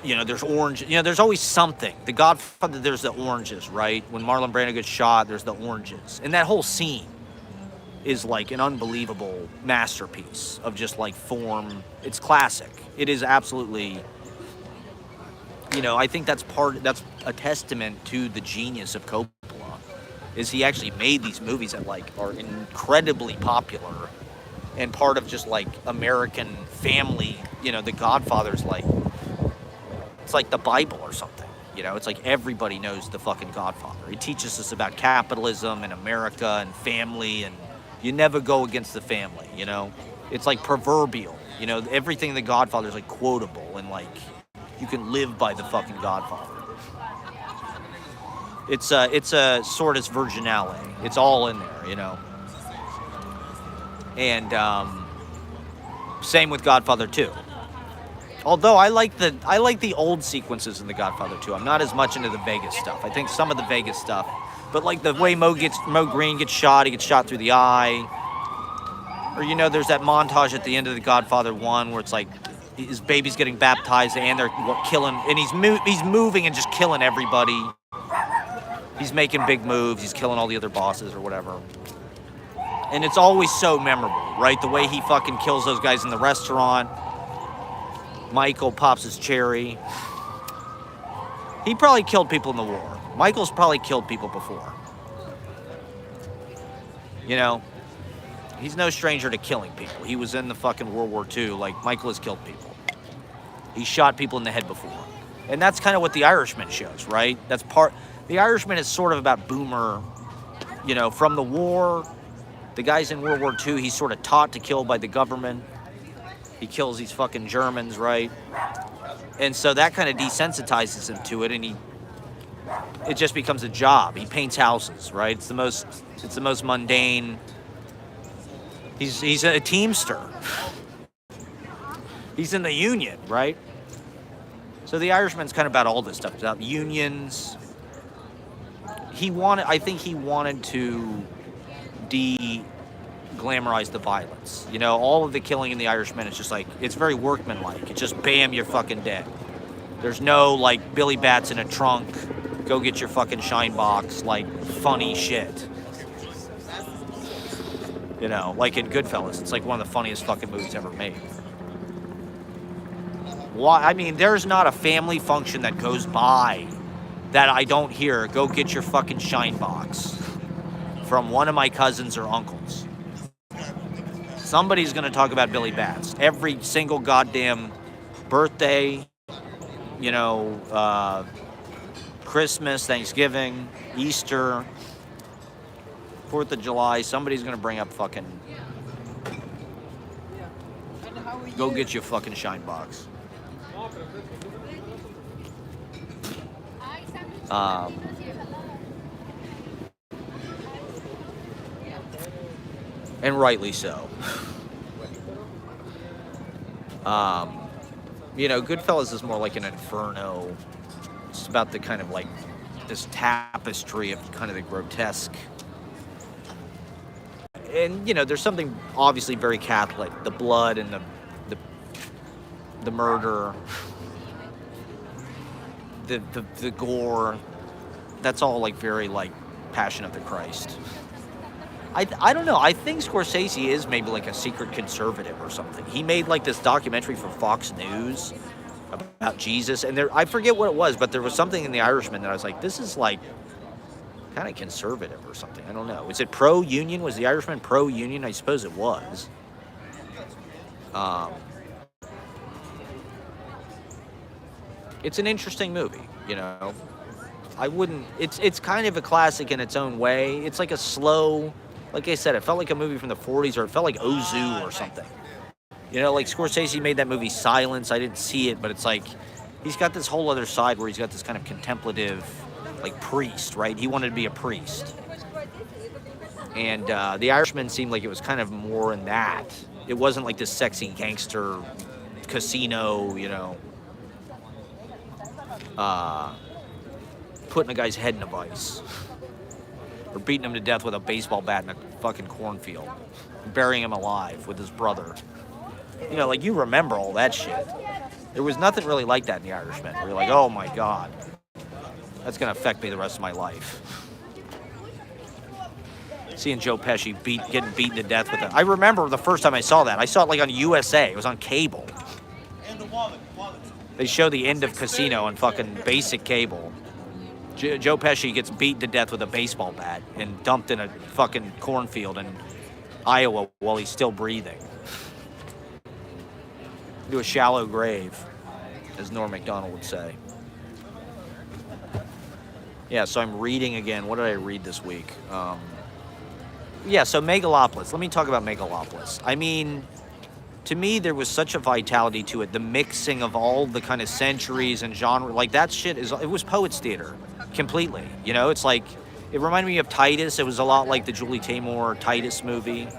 you know, there's orange, you know, there's always something. The Godfather, there's the oranges, right? When Marlon Brando gets shot, there's the oranges. And that whole scene is like an unbelievable masterpiece of just like form. It's classic. It is absolutely, you know, I think that's a testament to the genius of Coppola, is he actually made these movies that like are incredibly popular and part of just like American family. You know, The Godfather's like, it's like the Bible or something. You know, it's like everybody knows the fucking Godfather. He teaches us about capitalism and America and family, and you never go against the family, you know? It's like proverbial. You know, everything in The Godfather is like quotable, and like you can live by the fucking Godfather. It's a sortus virginale. It's all in there, you know? And same with Godfather 2. Although I like the old sequences in The Godfather 2. I'm not as much into the Vegas stuff. I think some of the Vegas stuff, but like the way Mo Green gets shot, he gets shot through the eye. Or, you know, there's that montage at the end of The Godfather 1 where it's like his baby's getting baptized and they're killing, and he's moving and just killing everybody. He's making big moves. He's killing all the other bosses or whatever. And it's always so memorable, right? The way he fucking kills those guys in the restaurant. Michael pops his cherry. He probably killed people in the war. Michael's probably killed people before. You know, he's no stranger to killing people. He was in the fucking World War II. Like, Michael has killed people. He shot people in the head before. And that's kind of what The Irishman shows, right? The Irishman is sort of about Boomer, you know, from the war. The guys in World War II, he's sort of taught to kill by the government. He kills these fucking Germans, right? And so that kind of desensitizes him to it, and it just becomes a job. He paints houses, right? It's the most mundane. He's a teamster. He's in the union, right? So The Irishman's kind of about all this stuff. It's about unions. I think he wanted to glamorize the violence. You know, all of the killing in The Irishman is just like, it's very workmanlike. It's just bam, you're fucking dead. There's no like Billy Bats in a trunk, go get your fucking shine box, like funny shit. You know, like in Goodfellas, it's like one of the funniest fucking movies ever made. Why? I mean, there's not a family function that goes by that I don't hear, go get your fucking shine box from one of my cousins or uncles. Somebody's going to talk about Billy Bats. Every single goddamn birthday, you know, Christmas, Thanksgiving, Easter, 4th of July, somebody's going to bring up fucking, go get your fucking shine box. And rightly so. You know, Goodfellas is more like an inferno. It's about the kind of like this tapestry of kind of the grotesque. And, you know, there's something obviously very Catholic. The blood and the murder, the gore. That's all like very like Passion of the Christ. I don't know. I think Scorsese is maybe like a secret conservative or something. He made like this documentary for Fox News about Jesus, and I forget what it was, but there was something in The Irishman that I was like, this is like kind of conservative or something. I don't know. Was it pro-union? Was The Irishman pro-union? I suppose it was. It's an interesting movie, you know. I wouldn't. It's kind of a classic in its own way. It's like a slow. Like I said, it felt like a movie from the 40s, or it felt like Ozu or something. You know, like Scorsese made that movie Silence. I didn't see it, but it's like he's got this whole other side where he's got this kind of contemplative, like priest, right? He wanted to be a priest. And The Irishman seemed like it was kind of more in that. It wasn't like this sexy gangster casino, you know, putting a guy's head in a vice. Or beating him to death with a baseball bat in a fucking cornfield. Burying him alive with his brother. You know, like, you remember all that shit. There was nothing really like that in The Irishman. Where you're like, oh my God, that's gonna affect me the rest of my life. Seeing Joe Pesci getting beaten to death with it. I remember the first time I saw that. I saw it like on USA. It was on cable. They show the end of Casino on fucking basic cable. Joe Pesci gets beaten to death with a baseball bat and dumped in a fucking cornfield in Iowa while he's still breathing. To a shallow grave, as Norm Macdonald would say. Yeah, so I'm reading again. What did I read this week? Yeah, so Megalopolis. Let me talk about Megalopolis. I mean, to me, there was such a vitality to it. The mixing of all the kind of centuries and genre. Like, that shit it was Poets Theater. Completely. You know, it's like, it reminded me of Titus. It was a lot like the Julie Taymor Titus movie. It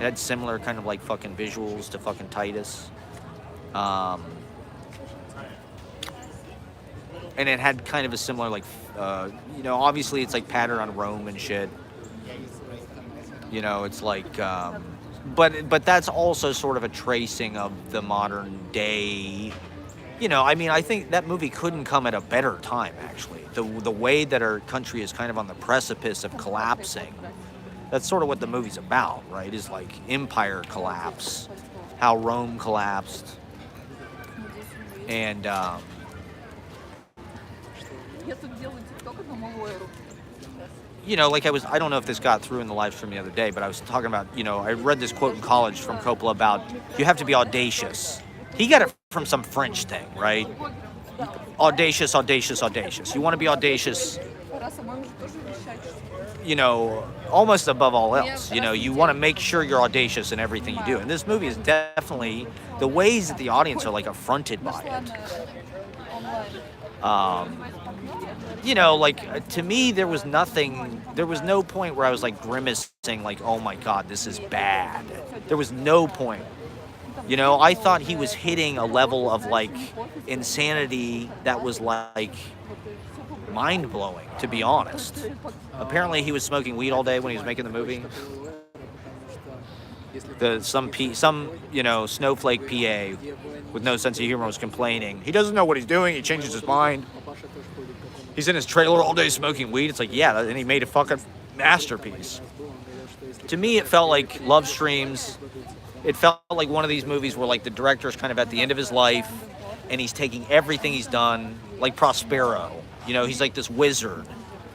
had similar kind of like fucking visuals to fucking Titus. And it had kind of a similar like, you know, obviously it's like patterned on Rome and shit. You know, it's like, but that's also sort of a tracing of the modern day. You know, I mean, I think that movie couldn't come at a better time, actually. The way that our country is kind of on the precipice of collapsing, that's sort of what the movie's about, right? Is like empire collapse, how Rome collapsed. And, you know, like I don't know if this got through in the live stream the other day, but I was talking about, you know, I read this quote in college from Coppola about you have to be audacious. He got it from some French thing, right? Audacious, audacious, audacious. You want to be audacious, you know, almost above all else. You know, you want to make sure you're audacious in everything you do. And this movie is definitely the ways that the audience are like affronted by it. You know, like, to me, there was no point where I was like grimacing like, oh my God, this is bad. There was no point. You know, I thought he was hitting a level of like insanity that was like mind-blowing, to be honest. Apparently he was smoking weed all day when he was making the movie. Some you know, snowflake PA with no sense of humor was complaining. He doesn't know what he's doing, he changes his mind. He's in his trailer all day smoking weed. It's like, yeah, and he made a fucking masterpiece. To me, it felt like Love Streams. It felt like one of these movies where like the director's kind of at the end of his life and he's taking everything he's done, like Prospero. You know, he's like this wizard.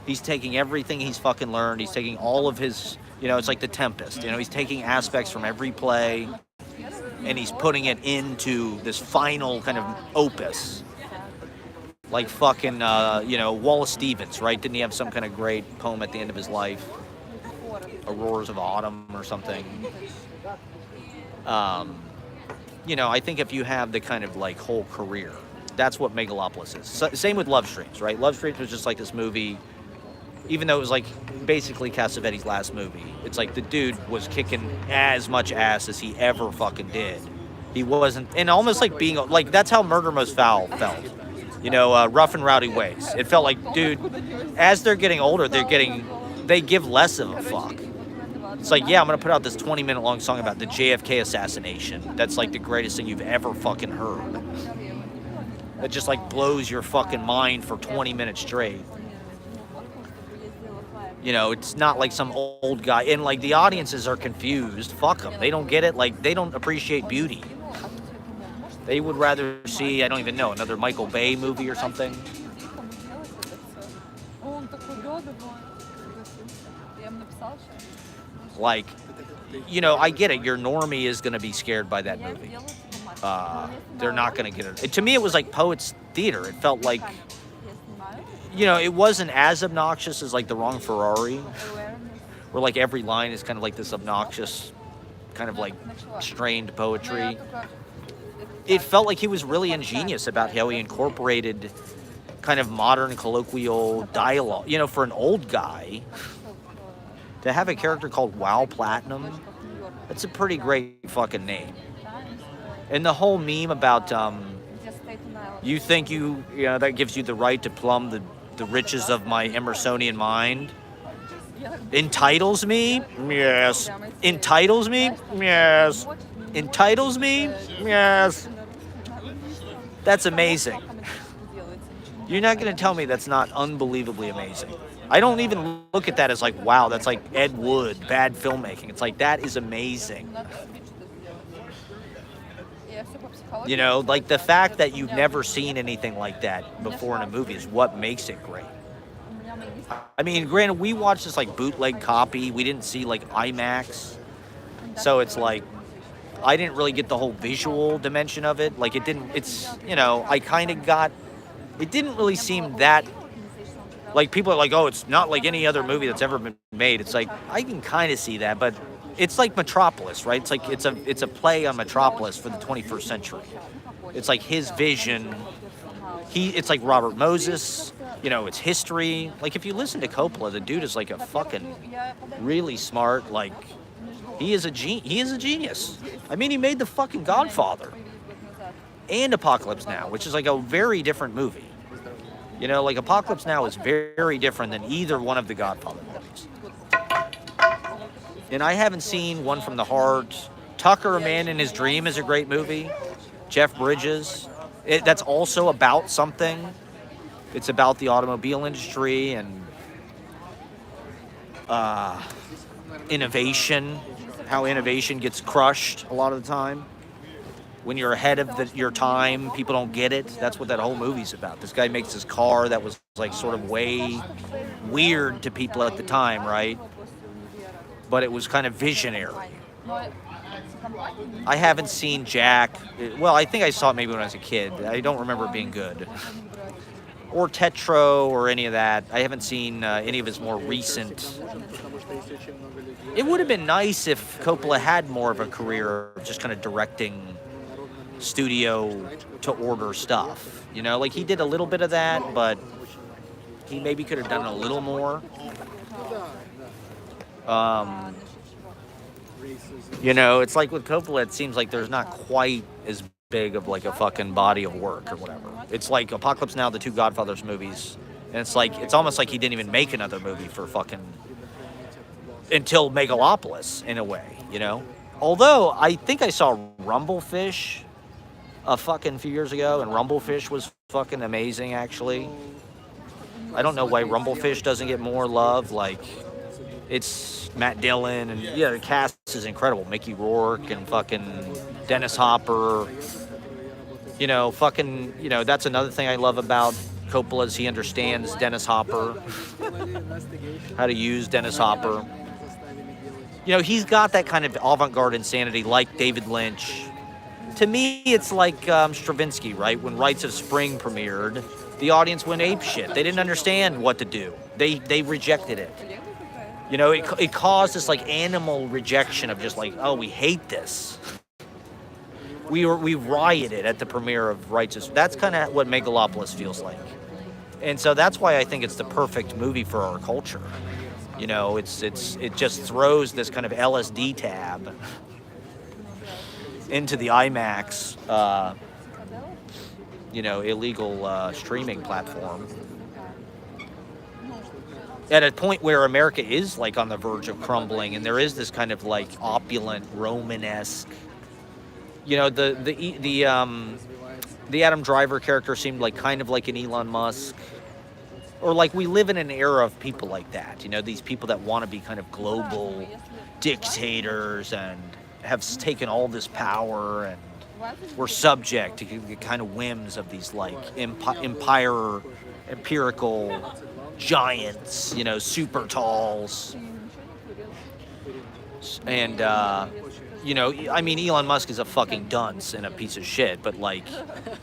He's taking everything he's fucking learned. He's taking all of his, you know, it's like The Tempest. You know, he's taking aspects from every play and he's putting it into this final kind of opus. Like fucking, you know, Wallace Stevens, right? Didn't he have some kind of great poem at the end of his life? Auroras of Autumn or something. You know, I think if you have the kind of like whole career, that's what Megalopolis is. Same with Love Streams, right? Love Streams was just like this movie even though it was like basically Cassavetes' last movie. It's like the dude was kicking as much ass as he ever fucking did. He wasn't, and almost like being like that's how Murder Most Foul felt. You know, rough and rowdy ways. It felt like, dude, as they're getting older, they give less of a fuck. It's like, yeah, I'm gonna put out this 20-minute long song about the JFK assassination. That's like the greatest thing you've ever fucking heard. That just like blows your fucking mind for 20 minutes straight. You know, it's not like some old guy, and like the audiences are confused. Fuck them. They don't get it. Like they don't appreciate beauty. They would rather see, I don't even know, another Michael Bay movie or something. Like, you know, I get it. Your normie is going to be scared by that movie. They're not going to get it. To me, it was like Poets Theater. It felt like, you know, it wasn't as obnoxious as like The Wrong Ferrari, where like every line is kind of like this obnoxious, kind of like strained poetry. It felt like he was really ingenious about how he incorporated kind of modern colloquial dialogue. You know, for an old guy, to have a character called Wow Platinum, that's a pretty great fucking name. And the whole meme about you think you know, that gives you the right to plumb the riches of my Emersonian mind. Entitles me? Yes. Entitles me? Yes. Entitles me? Yes. That's amazing. You're not going to tell me that's not unbelievably amazing. I don't even look at that as like, wow, that's like Ed Wood, bad filmmaking. It's like, that is amazing. You know, like the fact that you've never seen anything like that before in a movie is what makes it great. I mean, granted, we watched this like bootleg copy. We didn't see like IMAX. So it's like, I didn't really get the whole visual dimension of it. Like it's, you know, I kind of got, it didn't really seem that, like people are like, oh, it's not like any other movie that's ever been made. It's like, I can kind of see that, but it's like Metropolis, right? It's like, it's a play on Metropolis for the 21st century. It's like his vision. It's like Robert Moses, you know, it's history. Like if you listen to Coppola, the dude is like a fucking really smart, like, he is a genius. I mean, he made the fucking Godfather and Apocalypse Now, which is like a very different movie. You know, like Apocalypse Now is very different than either one of the Godfather movies. And I haven't seen One from the Heart. Tucker, A Man in His Dream is a great movie. Jeff Bridges. That's also about something. It's about the automobile industry and innovation. How innovation gets crushed a lot of the time. When you're ahead of your time, people don't get it. That's what that whole movie's about. This guy makes this car that was like sort of way weird to people at the time, right? But it was kind of visionary. I haven't seen Jack. Well, I think I saw it maybe when I was a kid. I don't remember it being good. Or Tetro or any of that. I haven't seen any of his more recent. It would have been nice if Coppola had more of a career of just kind of directing studio to order stuff. You know, like he did a little bit of that, but he maybe could have done a little more. You know, it's like with Coppola, it seems like there's not quite as big of like a fucking body of work or whatever. It's like Apocalypse Now, the two Godfathers movies, and it's like, it's almost like he didn't even make another movie for fucking until Megalopolis in a way, you know? Although I think I saw Rumblefish a fucking few years ago, and Rumblefish was fucking amazing actually. I don't know why Rumblefish doesn't get more love. Like, it's Matt Dillon, and yeah, the cast is incredible. Mickey Rourke and fucking Dennis Hopper. You know, fucking, you know, that's another thing I love about Coppola is he understands Dennis Hopper, how to use Dennis Hopper. You know, he's got that kind of avant-garde insanity like David Lynch. To me, it's like Stravinsky, right? When Rites of Spring premiered, the audience went apeshit. They didn't understand what to do. They rejected it. You know, it caused this like animal rejection of just like, oh, we hate this. We rioted at the premiere of Rites of Spring. That's kind of what Megalopolis feels like. And so that's why I think it's the perfect movie for our culture. You know, it just throws this kind of LSD tab into the IMAX, illegal streaming platform at a point where America is like on the verge of crumbling, and there is this kind of like opulent Romanesque. You know, the Adam Driver character seemed like kind of like an Elon Musk. Or like we live in an era of people like that, you know, these people that want to be kind of global dictators and have taken all this power, and we're subject to the kind of whims of these like empirical giants, you know, super talls. And, I mean, Elon Musk is a fucking dunce and a piece of shit, but like,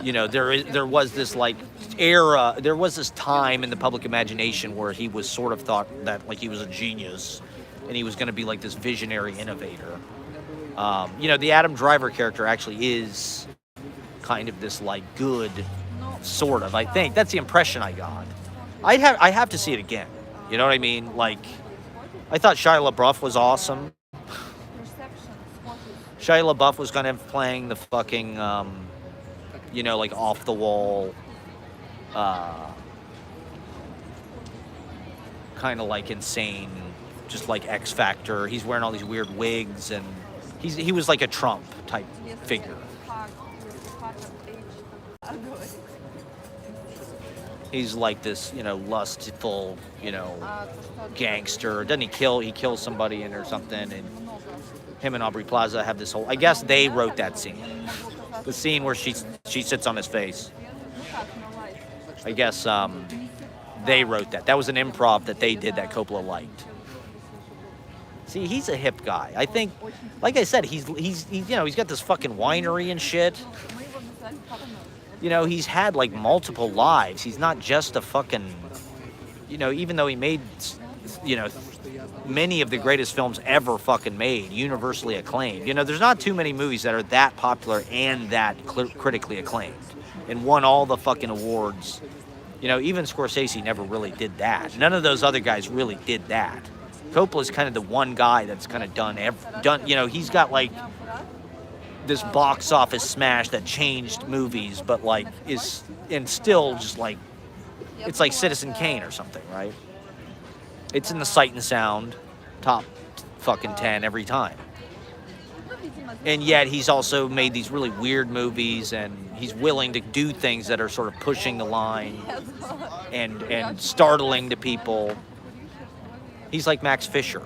you know, there was this like era, there was this time in the public imagination where he was sort of thought that like he was a genius and he was going to be like this visionary innovator. The Adam Driver character actually is kind of this like good, sort of, I think. That's the impression I got. I have to see it again. You know what I mean? Like, I thought Shia LaBeouf was awesome. Shia LaBeouf was kind of playing the fucking, like off the wall, kind of like insane, just like X Factor. He's wearing all these weird wigs, and he was like a Trump type figure. He's like this, lustful, gangster. Doesn't he kills somebody or something, and him and Aubrey Plaza have this whole, I guess they wrote that scene. The scene where she sits on his face. I guess they wrote that. That was an improv that they did that Coppola liked. See, he's a hip guy. I think, like I said, he's got this fucking winery and shit. You know, he's had like multiple lives. He's not just a fucking, even though he made, many of the greatest films ever fucking made, universally acclaimed. There's not too many movies that are that popular and that critically acclaimed and won all the fucking awards. Even Scorsese never really did that. None of those other guys really did that. Coppola's kind of the one guy that's kind of done, he's got like this box office smash that changed movies, but like and still just like, it's like Citizen Kane or something, right? It's in the Sight and Sound top fucking 10 every time. And yet he's also made these really weird movies, and he's willing to do things that are sort of pushing the line and startling to people. He's like Max Fisher.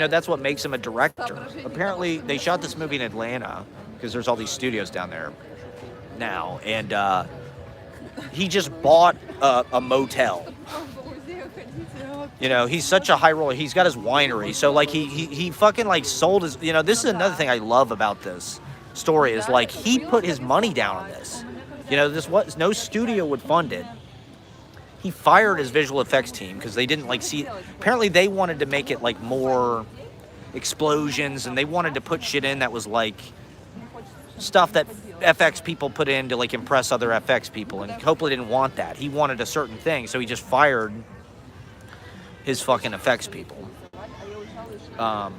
That's what makes him a director. Apparently, they shot this movie in Atlanta because there's all these studios down there now, and he just bought a motel. He's such a high roller. He's got his winery, so like he fucking like sold his. This is another thing I love about this story is like he put his money down on this. No studio would fund it. He fired his visual effects team because they didn't like see. Apparently, they wanted to make it like more explosions, and they wanted to put shit in that was like stuff that FX people put in to like impress other FX people, and Coppola didn't want that. He wanted a certain thing, so he just fired his fucking effects people. I'm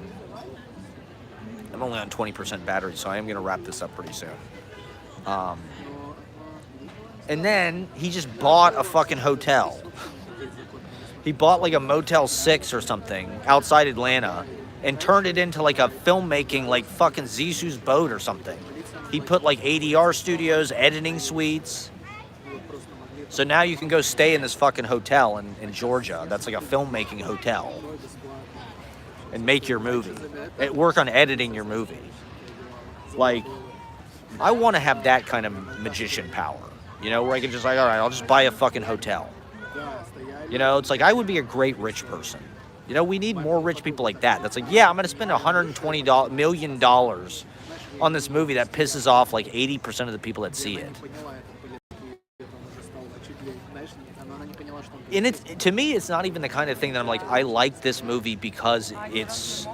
only on 20% battery, so I am gonna wrap this up pretty soon. And then he just bought a fucking hotel. He bought like a Motel 6 or something outside Atlanta and turned it into like a filmmaking, like fucking Zisu's boat or something. He put like ADR studios, editing suites. So now you can go stay in this fucking hotel in Georgia. That's like a filmmaking hotel. And make your movie. Work on editing your movie. Like, I want to have that kind of magician power. Where I can just like, all right, I'll just buy a fucking hotel. It's like I would be a great rich person. We need more rich people like that. That's like, yeah, I'm going to spend $120 million on this movie that pisses off like 80% of the people that see it. and it's, to me, it's not even the kind of thing that I'm like, I like this movie because it's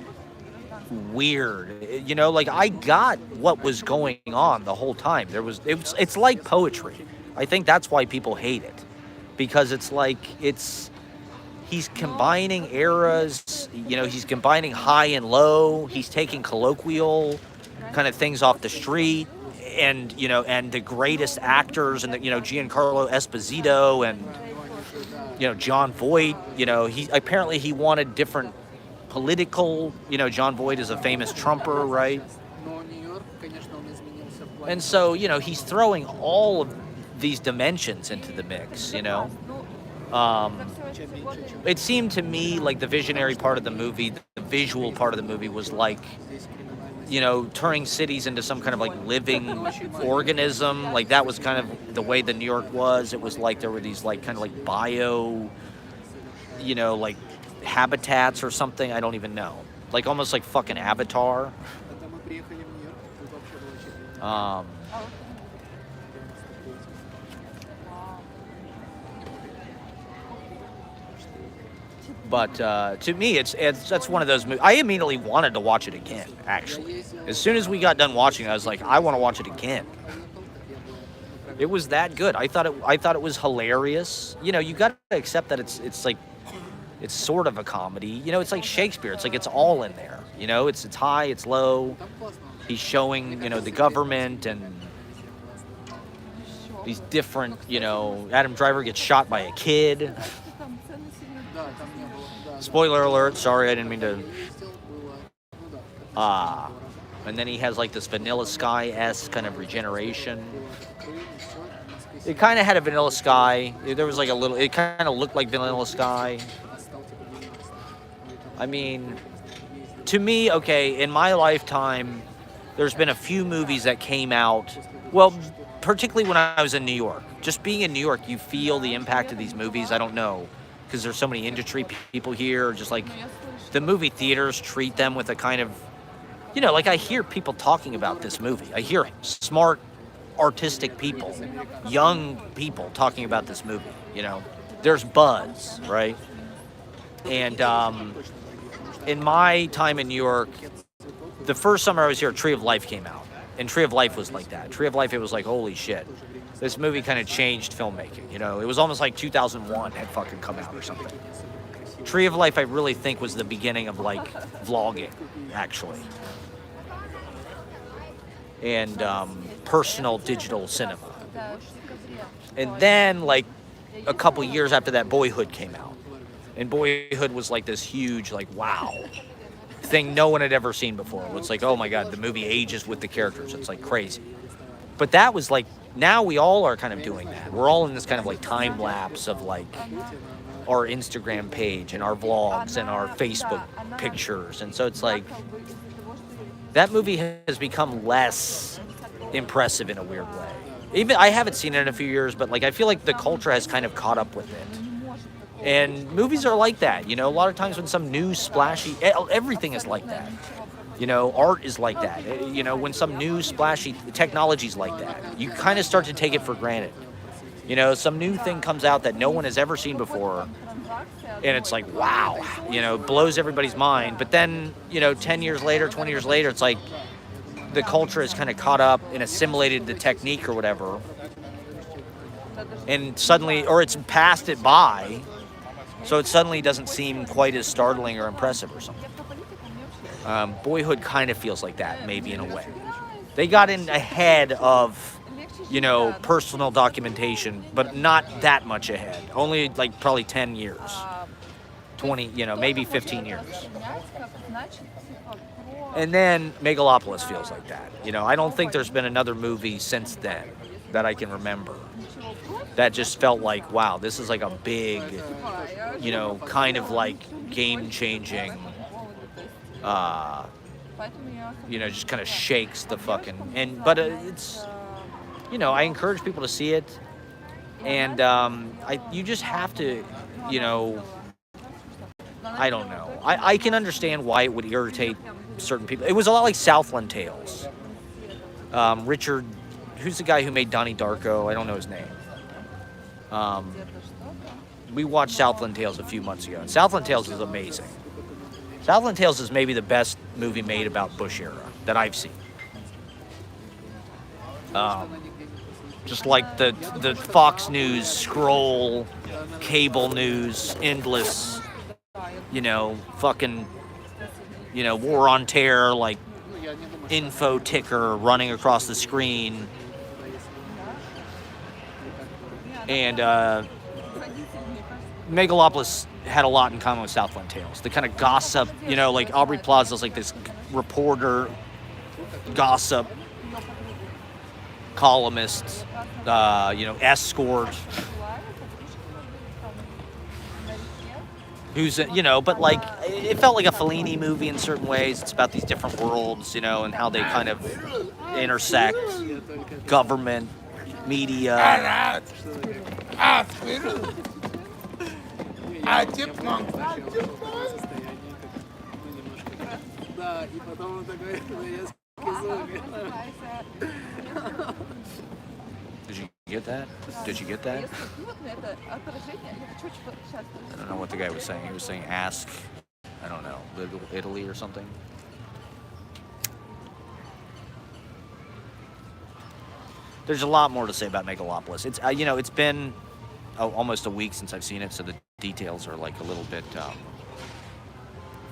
weird. You know, like I got what was going on the whole time. It's like poetry. I think that's why people hate it, because it's like he's combining eras. You know, he's combining high and low. He's taking colloquial kind of things off the street, and you know, and the greatest actors, and you know, Giancarlo Esposito and you know, John Voight. You know, he wanted different political. You know, John Voight is a famous Trumper, right? And so, you know, he's throwing all of these dimensions into the mix. You know, it seemed to me like the visionary part of the movie, the visual part of the movie, was like, you know, turning cities into some kind of like living organism. Like that was kind of the way the New York was. It was like there were these like kind of like bio, you know, like habitats or something. I don't even know. Like almost like fucking Avatar. But to me, that's one of those movies. I immediately wanted to watch it again, actually. As soon as we got done watching it, I was like, I want to watch it again. It was that good. I thought it was hilarious. You know, you got to accept that it's like, it's sort of a comedy. You know, it's like Shakespeare. It's like it's all in there. You know, it's high, it's low. He's showing, you know, the government and these different, you know, Adam Driver gets shot by a kid. Spoiler alert, sorry, I didn't mean to. And then he has like this Vanilla Sky-esque kind of regeneration. It kind of had a Vanilla Sky. There was like a little, it kind of looked like Vanilla Sky. I mean, to me, okay, in my lifetime, there's been a few movies that came out, well, particularly when I was in New York. Just being in New York, you feel the impact of these movies. I don't know, because there's so many industry people here, just like the movie theaters treat them with a kind of, you know, like I hear people talking about this movie. I hear smart, artistic people, young people talking about this movie, you know. There's buzz, right? And in my time in New York, the first summer I was here, Tree of Life came out. And Tree of Life was like that. Tree of Life, it was like, holy shit. This movie kind of changed filmmaking, you know. It was almost like 2001 had fucking come out or something. Tree of Life, I really think, was the beginning of, like, vlogging, actually. And personal digital cinema. And then, like, a couple years after that, Boyhood came out. And Boyhood was, like, this huge, like, wow thing no one had ever seen before. It's like, oh, my God, the movie ages with the characters. It's, like, crazy. But that was, like, now we all are kind of doing that. We're all in this kind of like time lapse of like our Instagram page and our vlogs and our Facebook pictures. And so it's like that movie has become less impressive in a weird way. Even I haven't seen it in a few years, but like I feel like the culture has kind of caught up with it. And movies are like that, you know, a lot of times when some new splashy, everything is like that. You know, art is like that. You know, when some new splashy technology's like that, you kind of start to take it for granted. You know, some new thing comes out that no one has ever seen before, and it's like, wow, you know, blows everybody's mind. But then, you know, 10 years later, 20 years later, it's like the culture has kind of caught up and assimilated the technique or whatever. And suddenly, or it's passed it by, so it suddenly doesn't seem quite as startling or impressive or something. Boyhood kind of feels like that, maybe in a way. They got in ahead of, you know, personal documentation, but not that much ahead. Only like probably 10 years, 20, you know, maybe 15 years. And then Megalopolis feels like that. You know, I don't think there's been another movie since then that I can remember that just felt like, wow, this is like a big, you know, kind of like game-changing, you know, just kind of shakes the fucking, but it's, you know, I encourage people to see it, and you just have to, you know, I don't know. I can understand why it would irritate certain people. It was a lot like Southland Tales. Richard, who's the guy who made Donnie Darko? I don't know his name. we watched Southland Tales a few months ago, and Southland Tales is amazing. Southland Tales is maybe the best movie made about Bush era that I've seen. Just like the Fox News scroll, cable news, endless, fucking, war on terror, like info ticker running across the screen. And Megalopolis had a lot in common with Southland Tales. The kind of gossip, like Aubrey Plaza's like this reporter, gossip, columnist, escort. Who's, but like, it felt like a Fellini movie in certain ways. It's about these different worlds, and how they kind of intersect government, media. Did you get that? Did you get that? I don't know what the guy was saying. He was saying ask, I don't know, Little Italy or something. There's a lot more to say about Megalopolis. It's it's been almost a week since I've seen it, so the details are like a little bit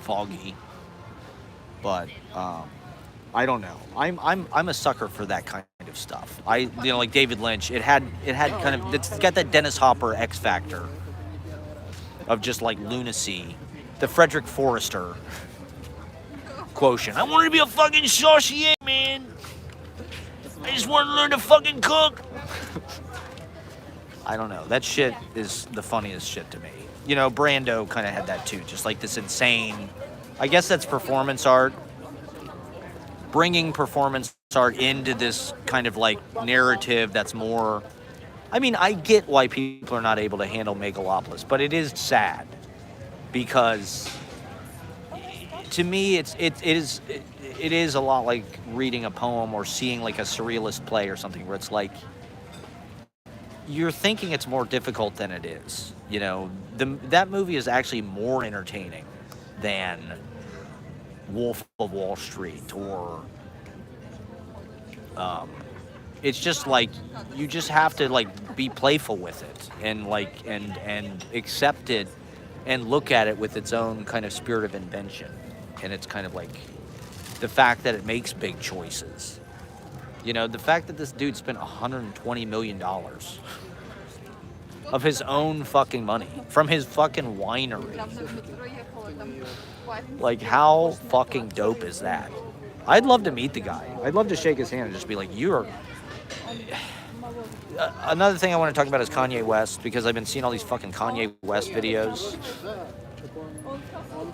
foggy. But I don't know. I'm a sucker for that kind of stuff. Like David Lynch. It had kind of, it's got that Dennis Hopper X factor of just like lunacy, the Frederick Forrester quotient. I wanted to be a fucking saucier, man. I just wanted to learn to fucking cook. I don't know. That shit is the funniest shit to me. Brando kind of had that too. Just like this insane, I guess that's performance art. Bringing performance art into this kind of like narrative that's more, I get why people are not able to handle Megalopolis, but it is sad because to me it is a lot like reading a poem or seeing like a surrealist play or something where it's like you're thinking it's more difficult than it is. That movie is actually more entertaining than Wolf of Wall Street or it's just like you just have to like be playful with it and like and accept it and look at it with its own kind of spirit of invention, and it's kind of like the fact that it makes big choices. The fact that this dude spent $120 million of his own fucking money from his fucking winery. Like, how fucking dope is that? I'd love to meet the guy. I'd love to shake his hand and just be like, you're... Another thing I want to talk about is Kanye West, because I've been seeing all these fucking Kanye West videos.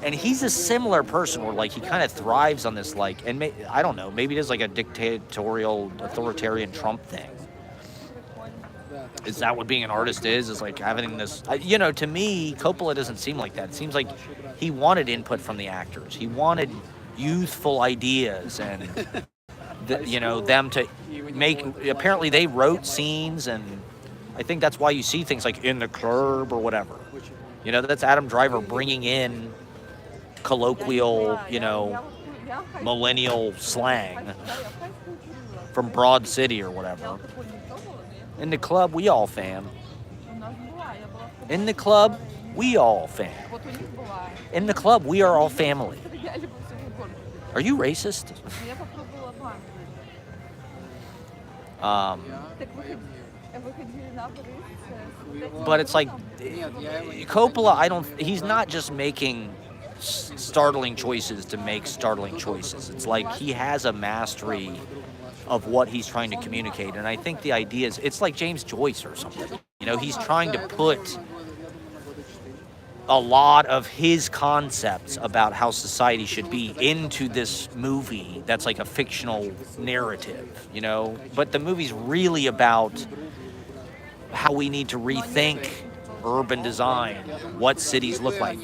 And he's a similar person where, like, he kind of thrives on this, like, and I don't know, maybe it is like a dictatorial, authoritarian Trump thing. Is that what being an artist is? Is like having this, to me, Coppola doesn't seem like that. It seems like he wanted input from the actors. He wanted youthful ideas and, them to make, apparently they wrote scenes, and I think that's why you see things like In the Club or whatever. That's Adam Driver bringing in colloquial, millennial slang from Broad City or whatever. In the Club, we all fam. In the Club, we all fam. In the Club, we are all family. Are you racist? But it's like Coppola, he's not just making startling choices to make startling choices. It's like he has a mastery of what he's trying to communicate. And I think the idea is, it's like James Joyce or something. He's trying to put a lot of his concepts about how society should be into this movie that's like a fictional narrative, But the movie's really about how we need to rethink urban design, what cities look like,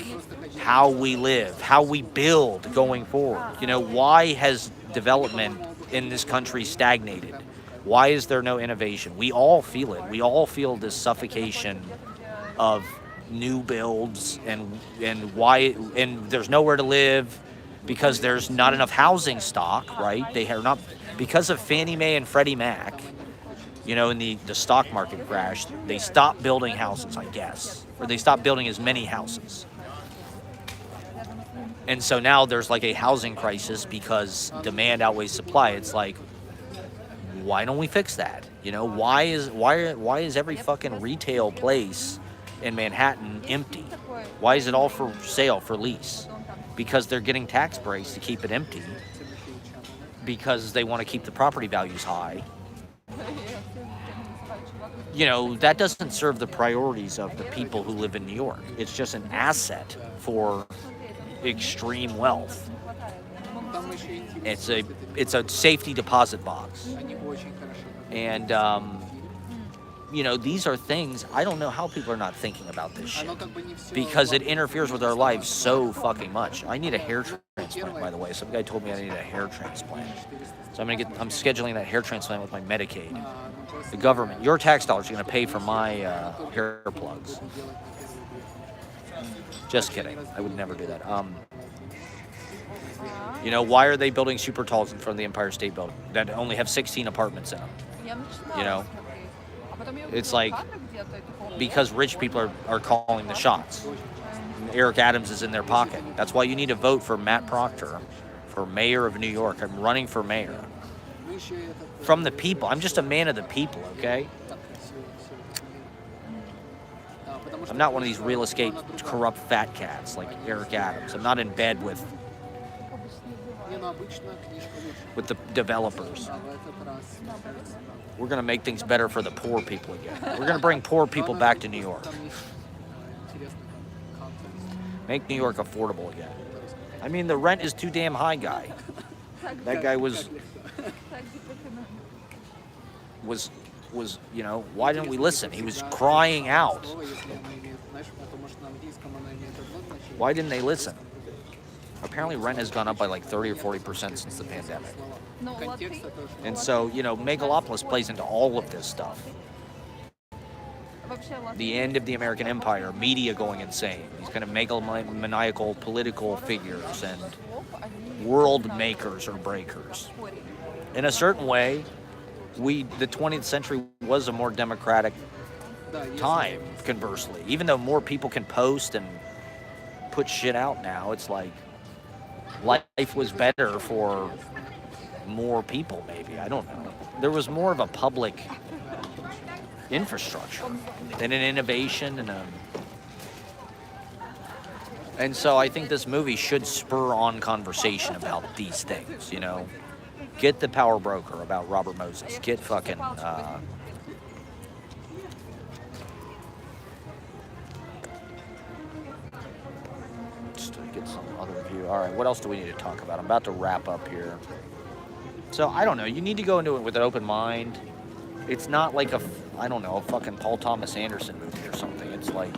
how we live, how we build going forward. Why has development in this country stagnated? Why is there no innovation? We all feel it. We all feel this suffocation of new builds and why, and there's nowhere to live because there's not enough housing stock, right? They are not, because of Fannie Mae and Freddie Mac, you know, in the stock market crash, they stopped building houses, I guess, or they stopped building as many houses. And so now there's like a housing crisis because demand outweighs supply. It's like, why don't we fix that? You know, why is every fucking retail place in Manhattan empty? Why is it all for sale, for lease? Because they're getting tax breaks to keep it empty because they want to keep the property values high. You know, that doesn't serve the priorities of the people who live in New York. It's just an asset for extreme wealth. It's a safety deposit box. And you know, these are things, I don't know how people are not thinking about this shit because it interferes with our lives so fucking much. I need a hair transplant, by the way. Some guy told me I need a hair transplant. So I'm scheduling that hair transplant with my Medicaid. The government, your tax dollars are going to pay for my hair plugs. Just kidding. I would never do that. You know, why are they building super talls in front of the Empire State Building that only have 16 apartments in them? You know, it's like because rich people are calling the shots. Eric Adams is in their pocket. That's why you need to vote for Matt Proctor for mayor of New York. I'm running for mayor. From the people. I'm just a man of the people, okay? I'm not one of these real estate corrupt fat cats like Eric Adams. I'm not in bed with the developers. We're going to make things better for the poor people again. We're going to bring poor people back to New York. Make New York affordable again. I mean, the rent is too damn high, guy. That guy was, you know, why didn't we listen? He was crying out. Why didn't they listen? Apparently rent has gone up by like 30 or 40% since the pandemic. And so, you know, Megalopolis plays into all of this stuff. The end of the American empire, media going insane, these kind of megalomaniacal political figures and world makers or breakers. In a certain way, the 20th century was a more democratic time, conversely. Even though more people can post and put shit out now, it's like life was better for more people, maybe. I don't know. There was more of a public infrastructure than an innovation and so I think this movie should spur on conversation about these things, you know. Get The Power Broker about Robert Moses. Get fucking just to get some other view. All right, what else do we need to talk about? I'm about to wrap up here. So I don't know. You need to go into it with an open mind. It's not like a fucking Paul Thomas Anderson movie or something. It's like,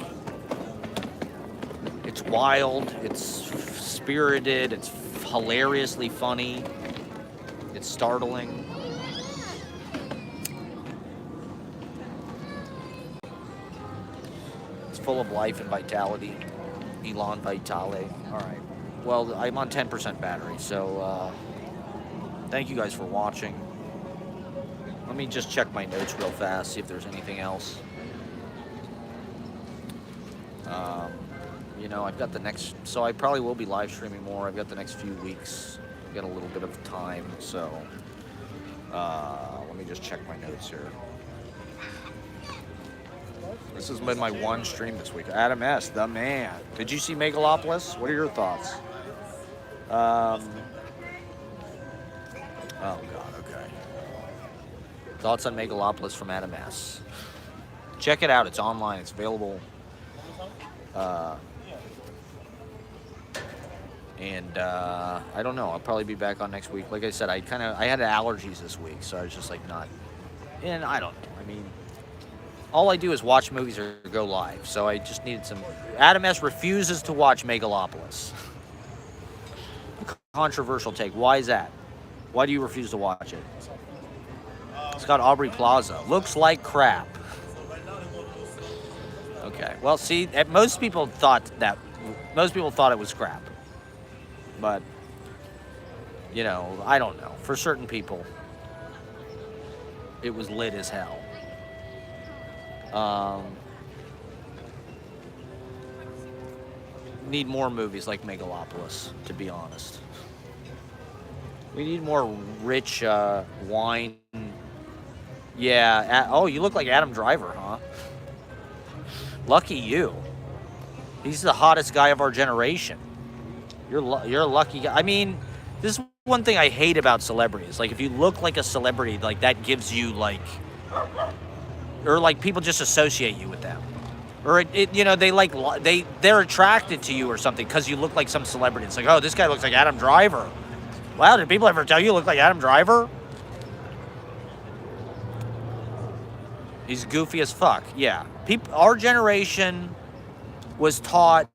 it's wild, it's spirited, it's hilariously funny, it's startling. It's full of life and vitality. Elon Vitale. All right. Well, I'm on 10% battery, so thank you guys for watching. Let me just check my notes real fast, see if there's anything else. You know, I've got the next, so I probably will be live streaming more. I've got the next few weeks. I've got a little bit of time, so let me just check my notes here. This has been my one stream this week. Adam S., the man. Did you see Megalopolis? What are your thoughts? Oh, God, okay. Thoughts on Megalopolis from Adam S. Check it out. It's online. It's available. I don't know. I'll probably be back on next week. Like I said, I had allergies this week, so I was just like not. And I don't know. I mean, all I do is watch movies or go live, so I just needed some. Adam S. refuses to watch Megalopolis. Controversial take. Why is that? Why do you refuse to watch it? It's got Aubrey Plaza. Looks like crap. Okay. Okay. Well, see, most people thought it was crap. But, you know, I don't know. For certain people, it was lit as hell. Need more movies like Megalopolis, to be honest. We need more rich wine. Yeah. Oh, you look like Adam Driver, huh? Lucky you. He's the hottest guy of our generation. You're a lucky guy. I mean, this is one thing I hate about celebrities. Like, if you look like a celebrity, like, that gives you, like... Or, like, people just associate you with them. Or, you know, they're attracted to you or something because you look like some celebrity. It's like, oh, this guy looks like Adam Driver. Wow, did people ever tell you look like Adam Driver? He's goofy as fuck. Yeah. Our generation was taught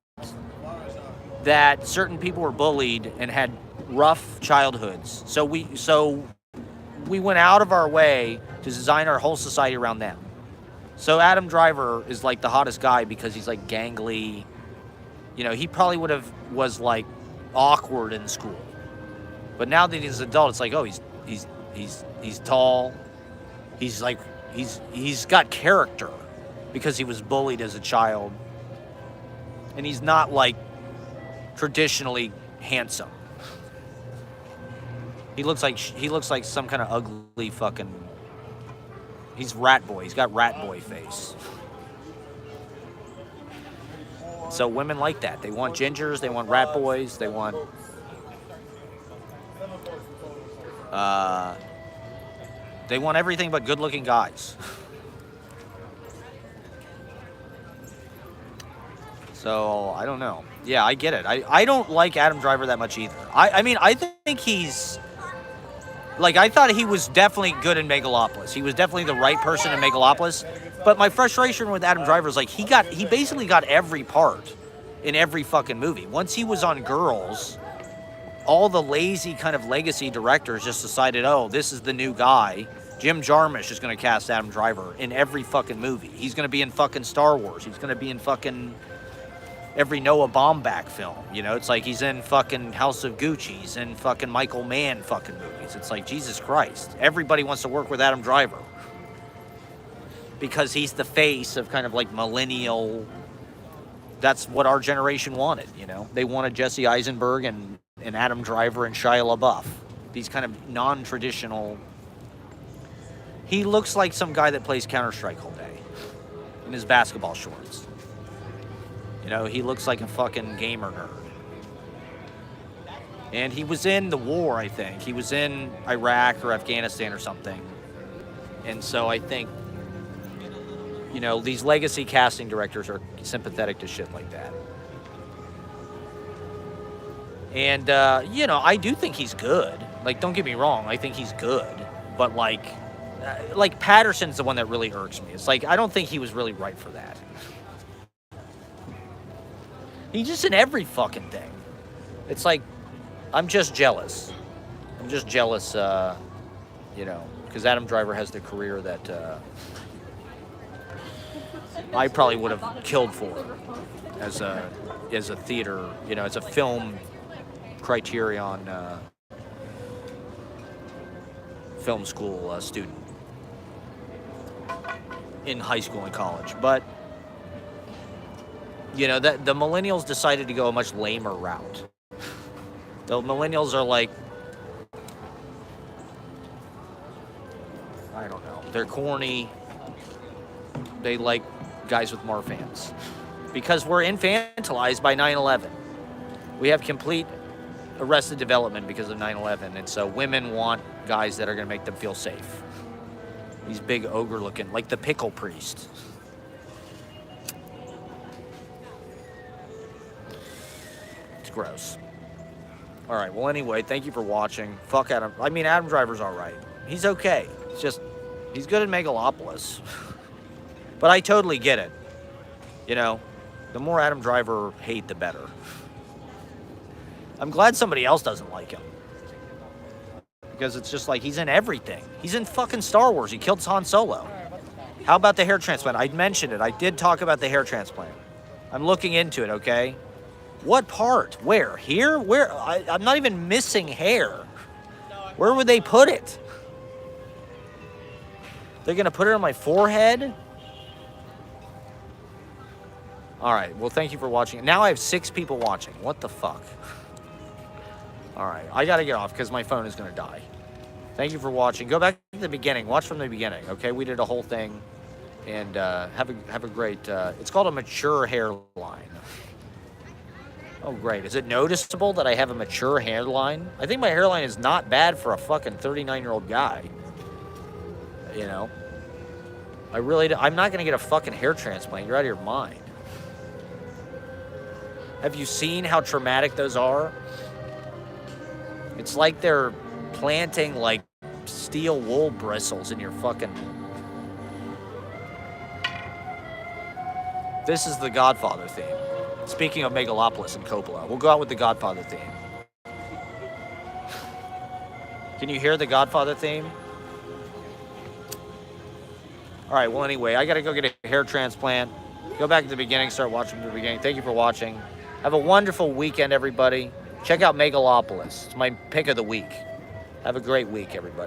that certain people were bullied and had rough childhoods. So we went out of our way to design our whole society around them. So Adam Driver is like the hottest guy because he's like gangly. You know, he probably was like awkward in school. But now that he's an adult, it's like, oh, he's tall. He's like he's got character because he was bullied as a child. And he's not like traditionally handsome. He looks like some kind of ugly fucking... He's rat boy. He's got rat boy face. So women like that. They want gingers. They want rat boys. They want... they want everything but good-looking guys. So, I don't know. Yeah, I get it. I don't like Adam Driver that much either. I mean, I think he's... Like, I thought he was definitely good in Megalopolis. He was definitely the right person in Megalopolis. But my frustration with Adam Driver is, like, he basically got every part in every fucking movie. Once he was on Girls, all the lazy kind of legacy directors just decided, oh, this is the new guy. Jim Jarmusch is going to cast Adam Driver in every fucking movie. He's going to be in fucking Star Wars. He's going to be in fucking... every Noah Baumbach film, you know? It's like he's in fucking House of Gucci, he's in fucking Michael Mann fucking movies. It's like, Jesus Christ. Everybody wants to work with Adam Driver. Because he's the face of kind of like millennial... That's what our generation wanted, you know? They wanted Jesse Eisenberg and Adam Driver and Shia LaBeouf. These kind of non-traditional... He looks like some guy that plays Counter-Strike all day. In his basketball shorts. You know, he looks like a fucking gamer nerd. And he was in the war, I think. He was in Iraq or Afghanistan or something. And so I think, you know, these legacy casting directors are sympathetic to shit like that. And, you know, I do think he's good. Like, don't get me wrong. I think he's good. But, like Patterson's the one that really irks me. It's like, I don't think he was really right for that. He's just in every fucking thing. It's like, I'm just jealous. I'm just jealous, you know, because Adam Driver has the career that I probably would have killed for as a theater, you know, as a film Criterion film school student in high school and college. But you know, the millennials decided to go a much lamer route. The millennials are like, I don't know, they're corny. They like guys with Marfans. Because we're infantilized by 9/11. We have complete Arrested Development because of 9/11. And so women want guys that are going to make them feel safe. These big ogre looking, like the pickle priest. Gross. All right, well, anyway, thank you for watching. Fuck Adam. I mean, Adam Driver's all right. He's okay. It's just, he's good in Megalopolis. But I totally get it. You know, the more Adam Driver hate, the better. I'm glad somebody else doesn't like him. Because it's just like, he's in everything. He's in fucking Star Wars. He killed Han Solo. How about the hair transplant? I mentioned it. I did talk about the hair transplant. I'm looking into it, okay? What part? Where? Here? Where? I'm not even missing hair. Where would they put it? They're going to put it on my forehead? All right. Well, thank you for watching. Now I have 6 people watching. What the fuck? All right. I got to get off because my phone is going to die. Thank you for watching. Go back to the beginning. Watch from the beginning, okay? We did a whole thing. And have a great... it's called a mature hairline. Oh, great. Is it noticeable that I have a mature hairline? I think my hairline is not bad for a fucking 39-year-old guy. You know? I'm not going to get a fucking hair transplant. You're out of your mind. Have you seen how traumatic those are? It's like they're planting, like, steel wool bristles in your fucking... This is the Godfather theme. Speaking of Megalopolis and Coppola, we'll go out with the Godfather theme. Can you hear the Godfather theme? All right, well, anyway, I got to go get a hair transplant. Go back to the beginning, start watching from the beginning. Thank you for watching. Have a wonderful weekend, everybody. Check out Megalopolis. It's my pick of the week. Have a great week, everybody.